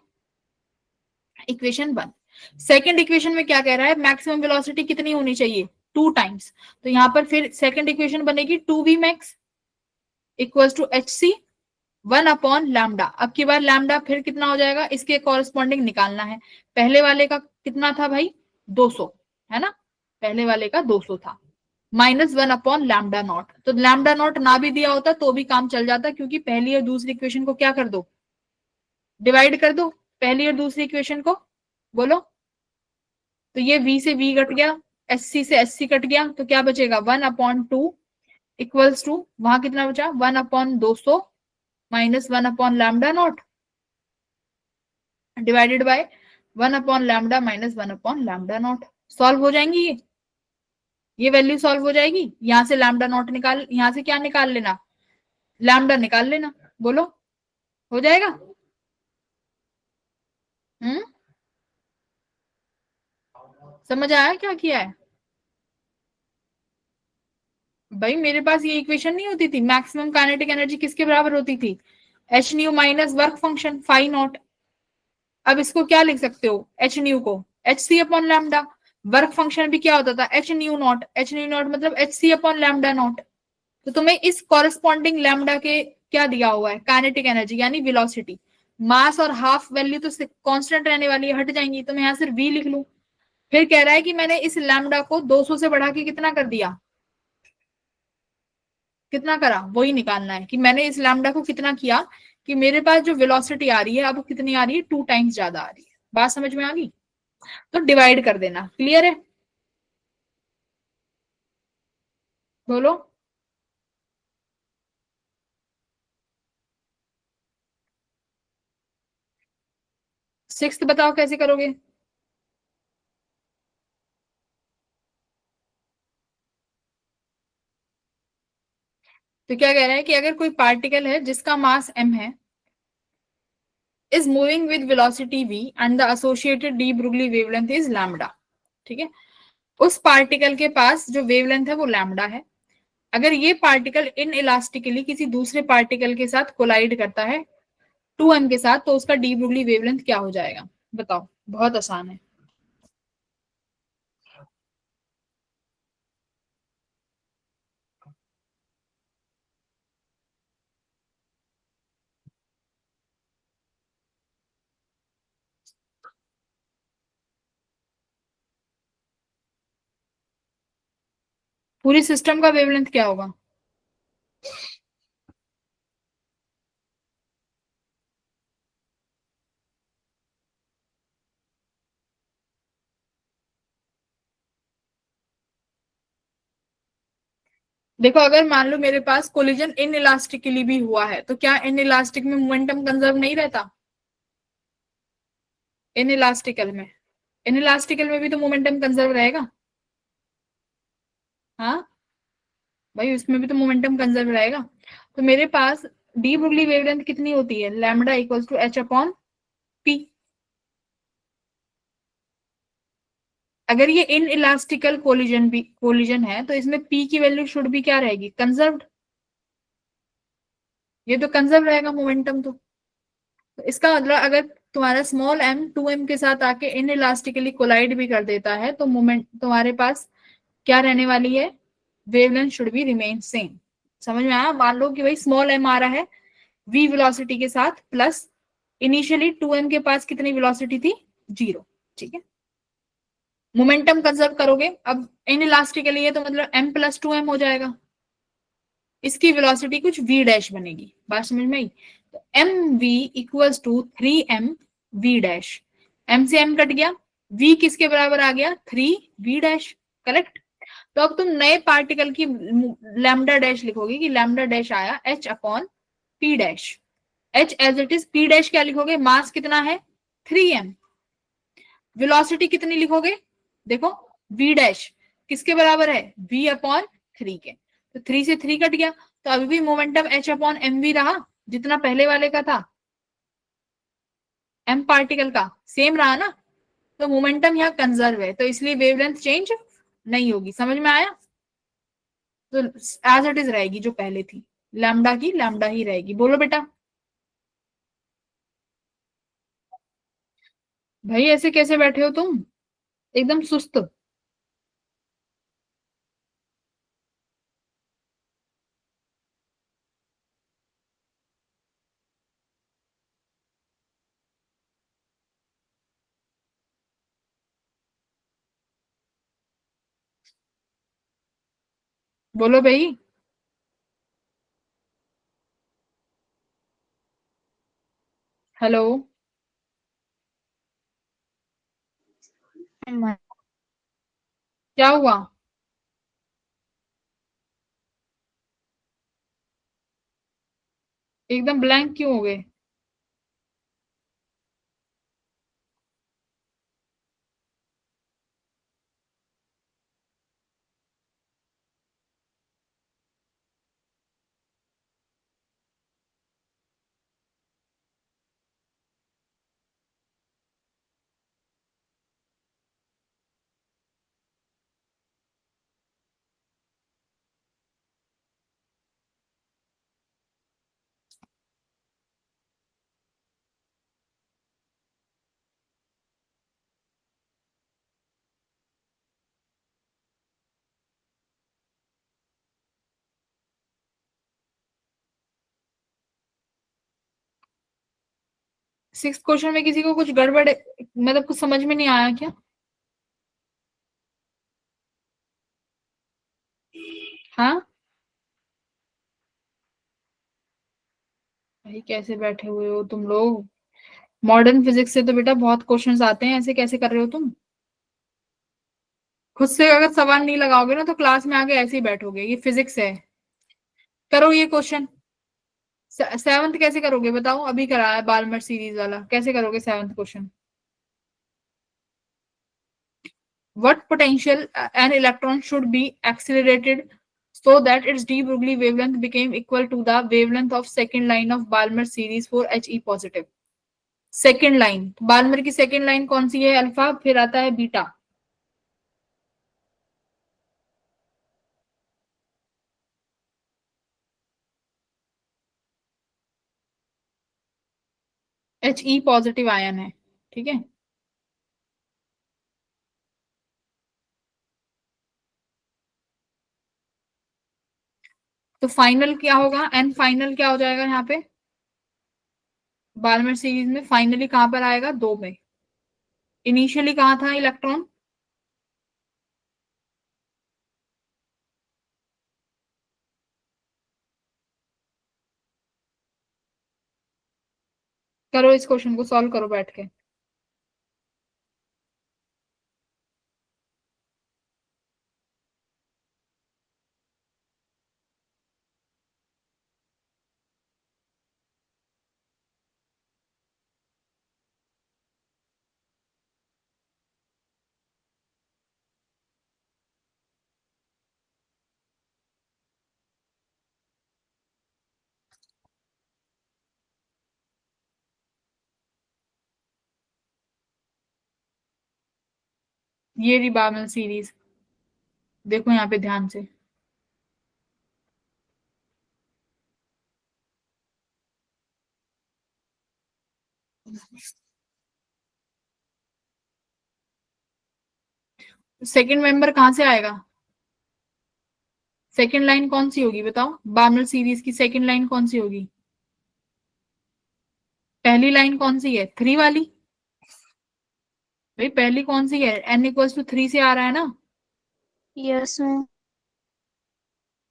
इक्वेशन 1। सेकेंड इक्वेशन में क्या कह रहा है, मैक्सिमम वेलोसिटी कितनी होनी चाहिए, 2 टाइम्स, तो यहाँ पर फिर सेकेंड इक्वेशन बनेगी 2v max equals to hc 1/लैम्डा। अब की बार लैम्डा फिर कितना हो जाएगा, इसके कॉरेस्पॉन्डिंग निकालना है। पहले वाले का कितना था भाई, 200 है ना, पहले वाले का 200 था, माइनस 1/लैम्डा नॉट। तो लैम्डा नॉट ना भी दिया होता तो भी काम चल जाता, क्योंकि पहली और दूसरी इक्वेशन को क्या कर दो, डिवाइड कर दो, पहली और दूसरी इक्वेशन को। बोलो, तो ये v से v कट गया, sc से sc कट गया, तो क्या बचेगा, 1/2 इक्वल्स टू, वहां कितना बचा, 1/200 माइनस 1/लैम्डा नॉट डिवाइडेड बाय 1/लैम्डा माइनस 1/लैम्डा नॉट। सॉल्व हो जाएंगी ये वैल्यू सॉल्व हो जाएगी। यहां से लैम्डा नॉट निकाल, यहां से क्या निकाल लेना, लैम्डा निकाल लेना। बोलो, हो जाएगा। समझ आया क्या किया है भाई। मेरे पास ये इक्वेशन नहीं होती थी, मैक्सिमम काइनेटिक एनर्जी किसके बराबर होती थी, H nu minus work function phi not. अब इसको क्या लिख सकते हो, एच न्यू को hc/लैम्डा, वर्क फंक्शन भी क्या होता था, H new not, H new not मतलब hc/लैम्डा नॉट। तो तुम्हें इस कॉरेस्पॉन्डिंग लैम्डा के क्या दिया हुआ है, काइनेटिक एनर्जी यानी वेलोसिटी। मास और हाफ वैल्यू तो कांस्टेंट रहने वाली है, हट जाएंगी, तो मैं यहाँ सिर्फ v लिख लूं। फिर कह रहा है कि मैंने इस लैम्डा को 200 से बढ़ा के कितना कर दिया, कितना करा, वही निकालना है कि मैंने इस लैम्डा को कितना किया, कि मेरे पास जो वेलोसिटी आ रही है अब वो कितनी आ रही है, 2 टाइम्स ज्यादा आ रही है। बात समझ में आ गई, तो डिवाइड कर देना। क्लियर है, बोलो। सिक्स्थ बताओ कैसे करोगे। तो क्या कह रहा है कि अगर कोई पार्टिकल है जिसका मास m है, is moving with velocity v and the associated de Broglie wavelength is lambda। ठीक है, उस पार्टिकल के पास जो वेवलेंथ है वो लैम्डा है, अगर ये पार्टिकल इन इलास्टिकली किसी दूसरे पार्टिकल के साथ कोलाइड करता है 2m के साथ, तो उसका डी ब्रोगली वेवलेंथ क्या हो जाएगा? बताओ, बहुत आसान है। पूरी सिस्टम का वेवलेंथ क्या होगा? देखो, अगर मान लो मेरे पास कोलिजन इन इलास्टिकली भी हुआ है, तो क्या इन इलास्टिक में मोमेंटम कंजर्व नहीं रहता? इन इलास्टिकल में, इन इलास्टिकल में भी तो मोमेंटम कंजर्व रहेगा। हाँ भाई, उसमें भी तो मोमेंटम कंजर्व रहेगा। तो मेरे पास डी ब्रोगली वेवलेंथ कितनी होती है? Lambda equals to H upon P. अगर ये इन इलास्टिकल कोलिजन है, तो इसमें पी की वैल्यू शुड भी क्या रहेगी? कंजर्व्ड। ये तो कंजर्व रहेगा मोमेंटम। तो इसका मतलब अगर तुम्हारा स्मॉल m 2m के साथ आके इन इलास्टिकली कोलाइड भी कर देता है, तो मोमेंट तुम्हारे पास क्या रहने वाली है? Wavelength should be remain same. समझ में आया? मान लो कि भाई स्मॉल m आ रहा है v वेलोसिटी के साथ, प्लस इनिशियली 2m के पास कितनी वेलोसिटी थी? 0। ठीक है, मोमेंटम कंजर्व करोगे। अब इन इलास्टिकली है तो मतलब m प्लस 2m हो जाएगा। इसकी वेलोसिटी कुछ v डैश बनेगी। बात समझ में आई? तो M V equals to 3m v dash. m से m कट गया, v किसके बराबर आ गया? 3v dash. करेक्ट। तो अब तुम नए पार्टिकल की लैम्डा डैश लिखोगे कि लैम्डा डैश आया h upon p dash. h as it is, p dash क्या लिखोगे? मास कितना है? 3m। वेलोसिटी कितनी लिखोगे? देखो, v डैश किसके बराबर है? v अपॉन 3 के। तो 3 से 3 कट गया, तो अभी भी momentum h upon M V रहा, जितना पहले वाले का था। m पार्टिकल का सेम रहा ना, तो मोमेंटम यहाँ कंजर्व है, तो इसलिए वेवलेंथ चेंज नहीं होगी। समझ में आया? तो एज इट इज रहेगी जो पहले थी, लैम्डा की लैम्डा ही रहेगी। बोलो बेटा। भाई ऐसे कैसे बैठे हो तुम, एकदम सुस्त? बोलो भाई। हेलो, क्या हुआ? एकदम ब्लैंक क्यों हो गए? सिक्स क्वेश्चन में किसी को कुछ गड़बड़, मतलब कुछ समझ में नहीं आया क्या? हाँ भाई, कैसे बैठे हुए हो तुम लोग? मॉडर्न फिजिक्स से तो बेटा बहुत क्वेश्चंस आते हैं, ऐसे कैसे कर रहे हो तुम? खुद से अगर सवाल नहीं लगाओगे ना, तो क्लास में आके ऐसे ही बैठोगे। ये फिजिक्स है। करो ये क्वेश्चन। सेवंथ कैसे करोगे बताओ? अभी कराया बालमर सीरीज वाला, कैसे करोगे seventh question? What potential an electron should be accelerated so that its de Broglie wavelength became equal to the wavelength of second line of Balmer series for He positive? Second line, Balmer की second line कौन सी है? Alpha, फिर आता है beta. He positive ion है, ठीक है। तो फाइनल क्या होगा, एन फाइनल क्या हो जाएगा यहाँ पे बार्नर सीरीज में, फाइनली कहां पर आएगा, 2 में। इनिशियली कहाँ था इलेक्ट्रॉन, करो इस क्वेश्चन को सॉल्व करो बैठ के। ये रही बार्नर सीरीज, देखो यहाँ पे ध्यान से। सेकंड मेंबर कहाँ से आएगा, सेकंड लाइन कौन सी होगी बताओ, बार्नर सीरीज की सेकंड लाइन कौन सी होगी, पहली लाइन कौन सी है, 3 वाली। भाई पहली कौन सी है, n = 3 से आ रहा है ना, यस मैम।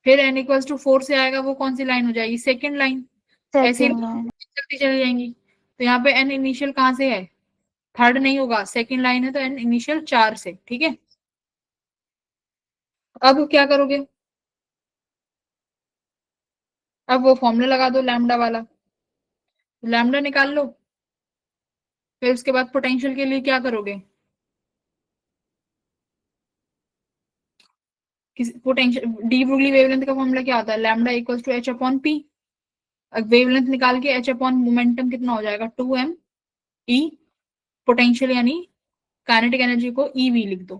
फिर n = 4 से आएगा, वो कौन सी लाइन हो जाएगी, सेकंड लाइन। ऐसे ही सेकंड लाइन। चलती चली जाएंगी। तो यहाँ पे n इनिशियल कहाँ से है, थर्ड नहीं होगा, सेकंड लाइन है तो n इनिशियल 4 से, ठीक है। अब क्या करोगे, अब वो फॉर्मूला लगा दो लैम्डा वाला, लैम्डा निकाल लो। फिर उसके बाद पोटेंशियल के लिए क्या करोगे, पोटेंशियल डी ब्रोगली वेवलेंथ का फॉर्मूला क्या होता है, λ = h/p। वेवलेंथ निकाल के h/ मोमेंटम कितना हो जाएगा, 2m e, पोटेंशियल यानी काइनेटिक एनर्जी को ev लिख दो।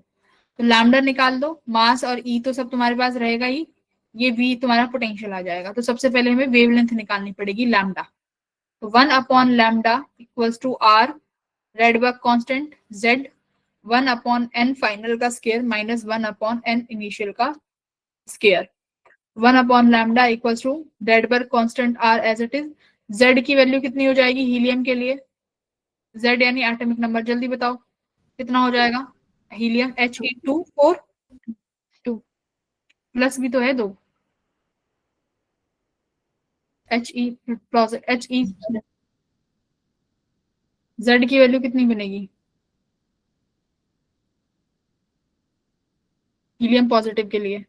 तो लैम्डा निकाल दो, मास और ई तो सब तुम्हारे पास रहेगा ही, ये v तुम्हारा पोटेंशियल आ जाएगा। तो सबसे पहले हमें वेवलेंथ निकालनी पड़ेगी लैम्डा। तो 1/λ = r Rydberg constant z, 1/n final का स्केयर माइनस 1/n इनिशियल का square. 1/λ = Rydberg constant r as it is. z की वैल्यू कितनी हो जाएगी हीलियम के लिए, z यानी एटॉमिक नंबर, जल्दी बताओ कितना हो जाएगा, हीलियम He2 4 2 प्लस भी तो है 2, He z की वैल्यू कितनी बनेगी हीलियम पॉजिटिव के लिए,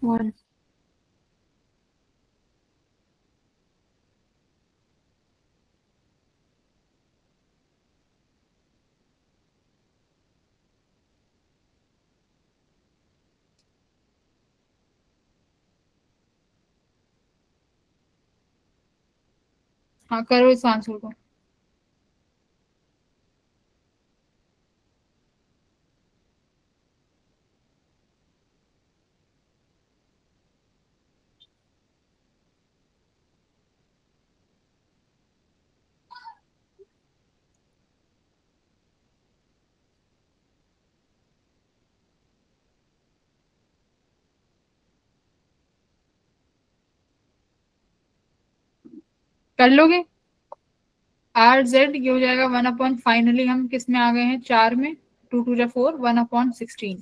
वन। हाँ करो इस आंसर को। कर लोगे, आर जेड ये हो जाएगा 1/, फाइनली हम किस में आ गए हैं, 4 में, 2 × 2 = 4, 1/16।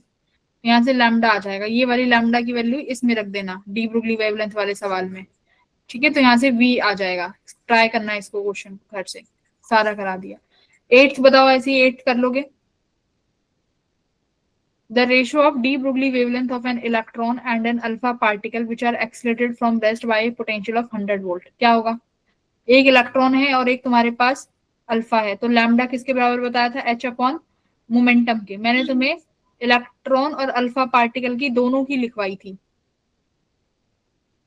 यहाँ से लैम्डा आ जाएगा, ये वाली लैम्डा की वैल्यू इसमें रख देना डी ब्रोगली वेवलेंथ वाले सवाल में, ठीक है। तो यहाँ से v आ जाएगा, ट्राई करना है इसको क्वेश्चन घर से, सारा करा दिया। 8th बताओ, ऐसे ही 8th कर लोगे। The ratio of de Broglie wavelength of an electron and an alpha particle which are accelerated from rest by a potential of 100 volt क्या होगा, एक इलेक्ट्रॉन है और एक तुम्हारे पास अल्फा है, तो लैम्डा किसके बराबर बताया था, h/मोमेंटम के। मैंने तुम्हें इलेक्ट्रॉन और अल्फा पार्टिकल की दोनों की लिखवाई थी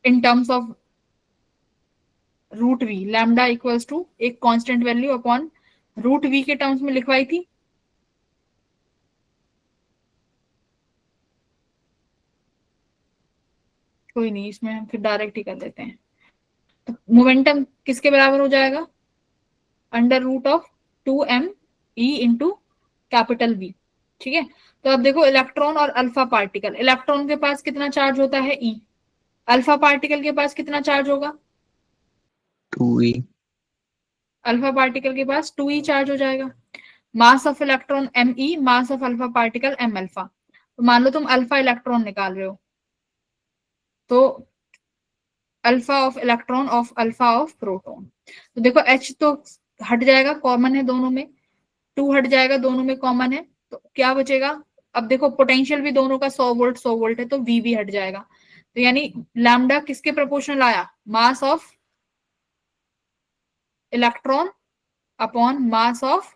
in terms of √v, lambda = एक कांस्टेंट वैल्यू अपॉन √v के टर्म्स में लिखवाई थी। कोई नहीं, इसमें हम फिर डायरेक्ट ही कर देते हैं। तो मोमेंटम किसके बराबर हो जाएगा, under root of 2m into capital V। ठीक है, तो अब देखो इलेक्ट्रॉन और अल्फा पार्टिकल, इलेक्ट्रॉन के पास कितना चार्ज होता है E, अल्फा पार्टिकल के पास कितना चार्ज होगा, 2e। अल्फा पार्टिकल के पास 2e चार्ज हो जाएगा। मास of electron Me, mass of alpha particle m alpha. तो मान लो तुम अल्फा इलेक्ट्रॉन निकाल रहे हो, तो alpha of electron of alpha of proton, तो देखो H तो हट जाएगा, कॉमन है दोनों में, 2 हट जाएगा, दोनों में कॉमन है, तो क्या बचेगा। अब देखो पोटेंशियल भी दोनों का 100 वोल्ट है, तो V भी हट जाएगा। तो यानी लैम्डा किसके प्रोपोर्शनल आया, मास of electron upon mass of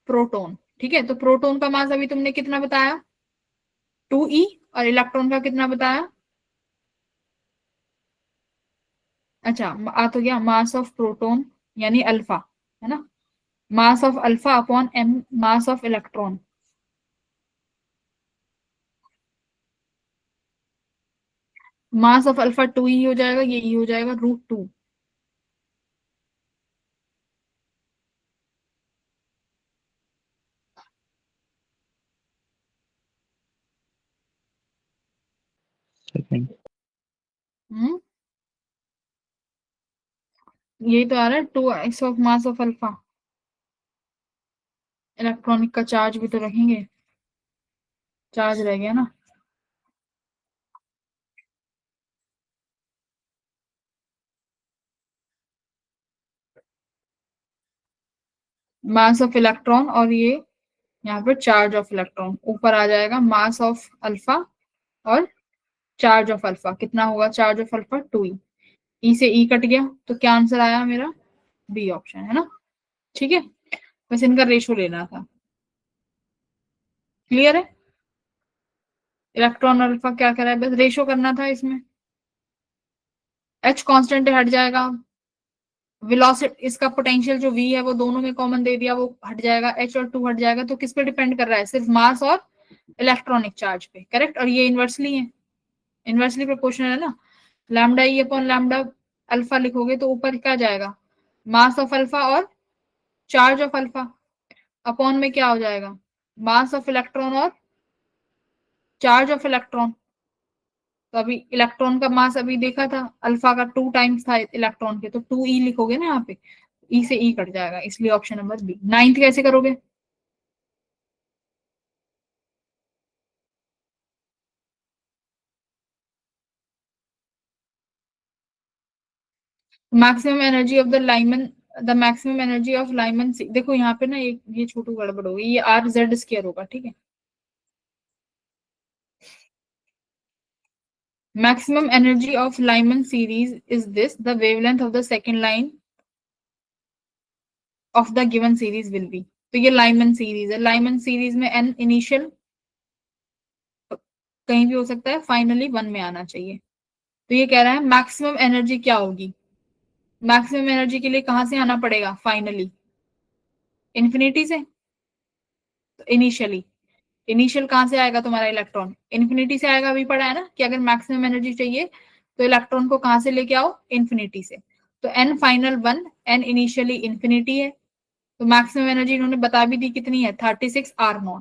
proton. ठीक है, तो प्रोटॉन का मास अभी तुमने कितना बताया, 2e, और इलेक्ट्रॉन का कितना बताया, अच्छा आ तो गया मास ऑफ प्रोटॉन यानी अल्फा, है ना, mass of alpha upon m mass of electron. Mass of alpha 2e हो जाएगा, ये e हो जाएगा √2। सेकंड। यही तो आ रहा है 2x of mass of alpha. Electronic का चार्ज भी तो रखेंगे, चार्ज रह गया ना। मास ऑफ इलेक्ट्रॉन और ये यहाँ पर चार्ज ऑफ इलेक्ट्रॉन, ऊपर आ जाएगा मास ऑफ अल्फा और चार्ज ऑफ अल्फा, कितना होगा चार्ज ऑफ अल्फा 2e, ई से ई कट गया, तो क्या आंसर आया मेरा, बी ऑप्शन, है ना। ठीक है, बस इनका रेशो लेना था, क्लियर है। इलेक्ट्रॉन और अल्फा क्या करा है, बस रेशो करना था इसमें। एच कांस्टेंट हट जाएगा, वेलोसिटी इसका पोटेंशियल जो v है वो दोनों में कॉमन दे दिया, वो हट जाएगा, h और 2 हट जाएगा, तो किस पे डिपेंड कर रहा है, सिर्फ मास और इलेक्ट्रॉनिक चार्ज पे, करेक्ट। और ये इनवर्सली है, इनवर्सली प्रोपोर्शनल है ना, लैम्डा ई अपॉन लैम्डा अल्फा लिखोगे तो ऊपर क्या जाएगा, मास ऑफ अल्फा और चार्ज ऑफ अल्फा, अपॉन में क्या हो जाएगा, मास ऑफ इलेक्ट्रॉन और चार्ज ऑफ इलेक्ट्रॉन। तो अभी इलेक्ट्रॉन का मास अभी देखा था, अल्फा का 2 टाइम्स था इलेक्ट्रॉन के, तो 2e लिखोगे ना यहाँ पे, ई से ई कट जाएगा, इसलिए ऑप्शन नंबर बी। नाइन्थ कैसे करोगे, maximum energy of the Lyman, the maximum energy of Lyman, देखो यहाँ पे ना एक ये छोटू गड़बड़ होगी, ये आर जेड स्क्वायर होगा, ठीक है। Maximum energy of Lyman series is this, the wavelength of the second line of the given series will be. तो ये लाइमन सीरीज है, लाइमन सीरीज में एन इनिशियल कहीं भी हो सकता है, फाइनली 1 में आना चाहिए। तो ये कह रहा है मैक्सिमम एनर्जी क्या होगी, मैक्सिमम एनर्जी के लिए कहां से आना पड़ेगा, फाइनली इन्फिनिटी से। तो इनिशियली, इनिशियल कहां से आएगा तुम्हारा इलेक्ट्रॉन, इन्फिनिटी से आएगा, अभी पढ़ा है ना कि अगर मैक्सिमम एनर्जी चाहिए तो इलेक्ट्रॉन को कहां से लेके आओ, इन्फिनिटी से। तो N final 1, N initially infinity है, तो मैक्सिमम एनर्जी इन्होंने बता भी दी कितनी है, 36 R0।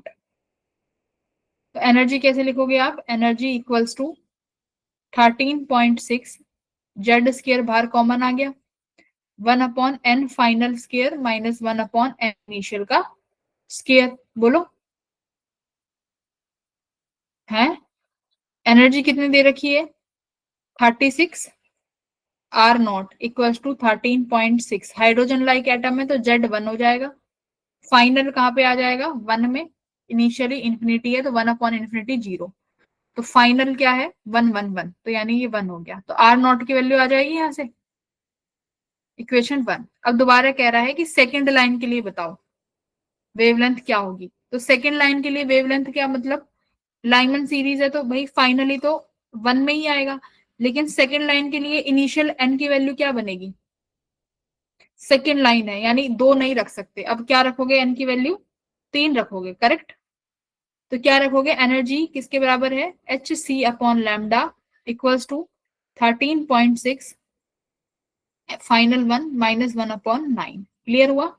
तो एनर्जी कैसे लिखोगे आप, energy equals to 13.6 Z square, बाहर कॉमन आ गया, 1/n final square minus 1/n initial का स्क्वायर। बोलो है, एनर्जी कितनी दे रखी है, 36 R0 equals to 13.6, hydrogen like atom है तो Z1 हो जाएगा, फाइनल कहाँ पे आ जाएगा, 1 में, इनिशियली इन्फिनिटी है तो 1/∞ 0, तो फाइनल क्या है 111, तो यानी ये 1 हो गया, तो R0 की वैल्यू आ जाएगी यहाँ से, इक्वेशन 1। अब दोबारा कह रहा है कि सेकेंड लाइन के लिए बताओ वेवलेंथ क्या होगी, तो सेकेंड लाइन के लिए वेवलेंथ क्या मतलब, लाइमन सीरीज है तो भाई फाइनली तो 1 में ही आएगा, लेकिन सेकेंड लाइन के लिए इनिशियल n की वैल्यू क्या बनेगी, सेकेंड लाइन है यानी 2 नहीं रख सकते, अब क्या रखोगे, n की वैल्यू 3 रखोगे, करेक्ट। तो क्या रखोगे, एनर्जी किसके बराबर है, H C upon lambda equals to 13.6 final one minus 1/9। Clear हुआ?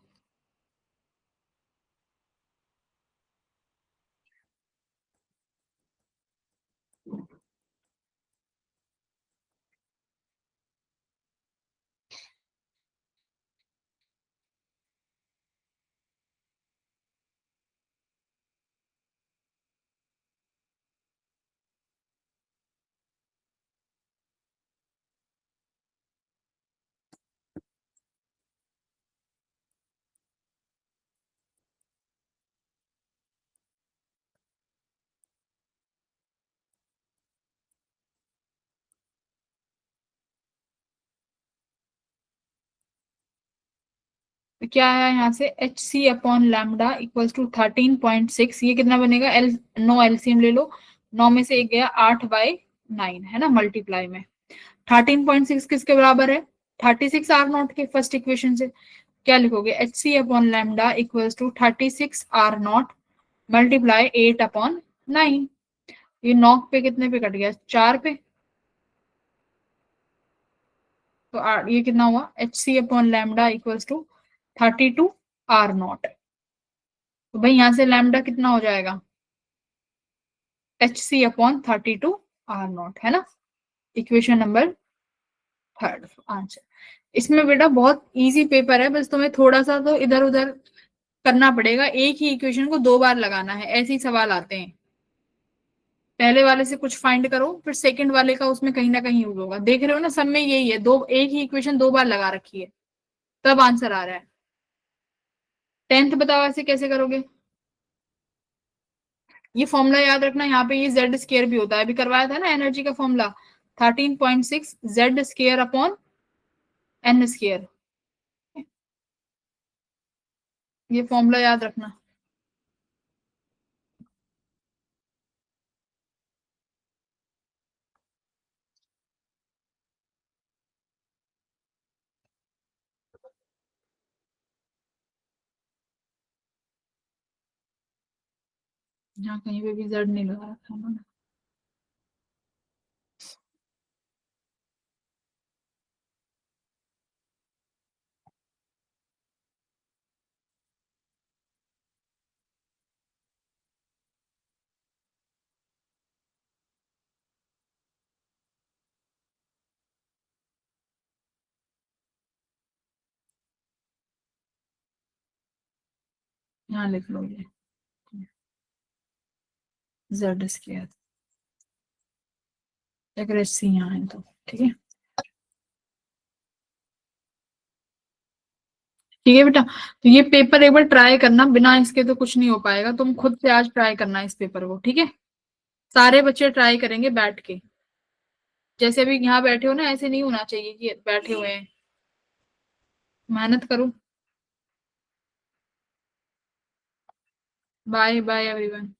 तो क्या है यहाँ से H C upon lambda equals to 13.6। ये कितना बनेगा? एल 9 एलसीएम ले लो, 9 में से एक गया 8/9 है ना, मल्टीप्लाई में 13.6 किसके बराबर है? 36 आर नॉट के फर्स्ट इक्वेशन से। क्या लिखोगे? H C upon lambda equals to 36 R not multiply 8/9। ये 9 पे कितने पे कट गया? 4 पे। तो ये कितना हुआ? H C upon lambda equals to 32 R not. तो भाई यहाँ से लैम्डा कितना हो जाएगा? H C upon 32 R not, है ना। Equation number 3 answer. इसमें बेटा बहुत इजी पेपर है, बस तुम्हें थोड़ा सा तो इधर उधर करना पड़ेगा। एक ही इक्वेशन को 2 बार लगाना है, ऐसे ही सवाल आते हैं। पहले वाले से कुछ फाइंड करो, फिर सेकंड वाले का उसमें कहीं ना कहीं यूज होगा। देख रहे हो ना, सब में यही है, दो एक ही इक्वेशन 2 बार लगा रखी है, तब आंसर आ रहा है। 10th बताओ ऐसे कैसे करोगे? ये फॉर्मूला याद रखना, यहाँ पे ये जेड स्केयर भी होता है, अभी करवाया था ना एनर्जी का formula, 13.6 Z square upon N square. ये फॉर्मूला याद रखना। यहाँ कहीं पे भी जेड नहीं लगा रखा है ना। यहाँ लिख लो ये जेड स्केयर, अगर एच यहाँ है तो ठीक है। ठीक है बेटा, तो ये पेपर एक बार ट्राई करना, बिना इसके तो कुछ नहीं हो पाएगा। तुम खुद से आज ट्राई करना इस पेपर को, ठीक है। सारे बच्चे ट्राई करेंगे बैठ के, जैसे अभी यहाँ बैठे हो ना, ऐसे नहीं होना चाहिए कि बैठे हुए हैं। मेहनत करो। Bye bye everyone.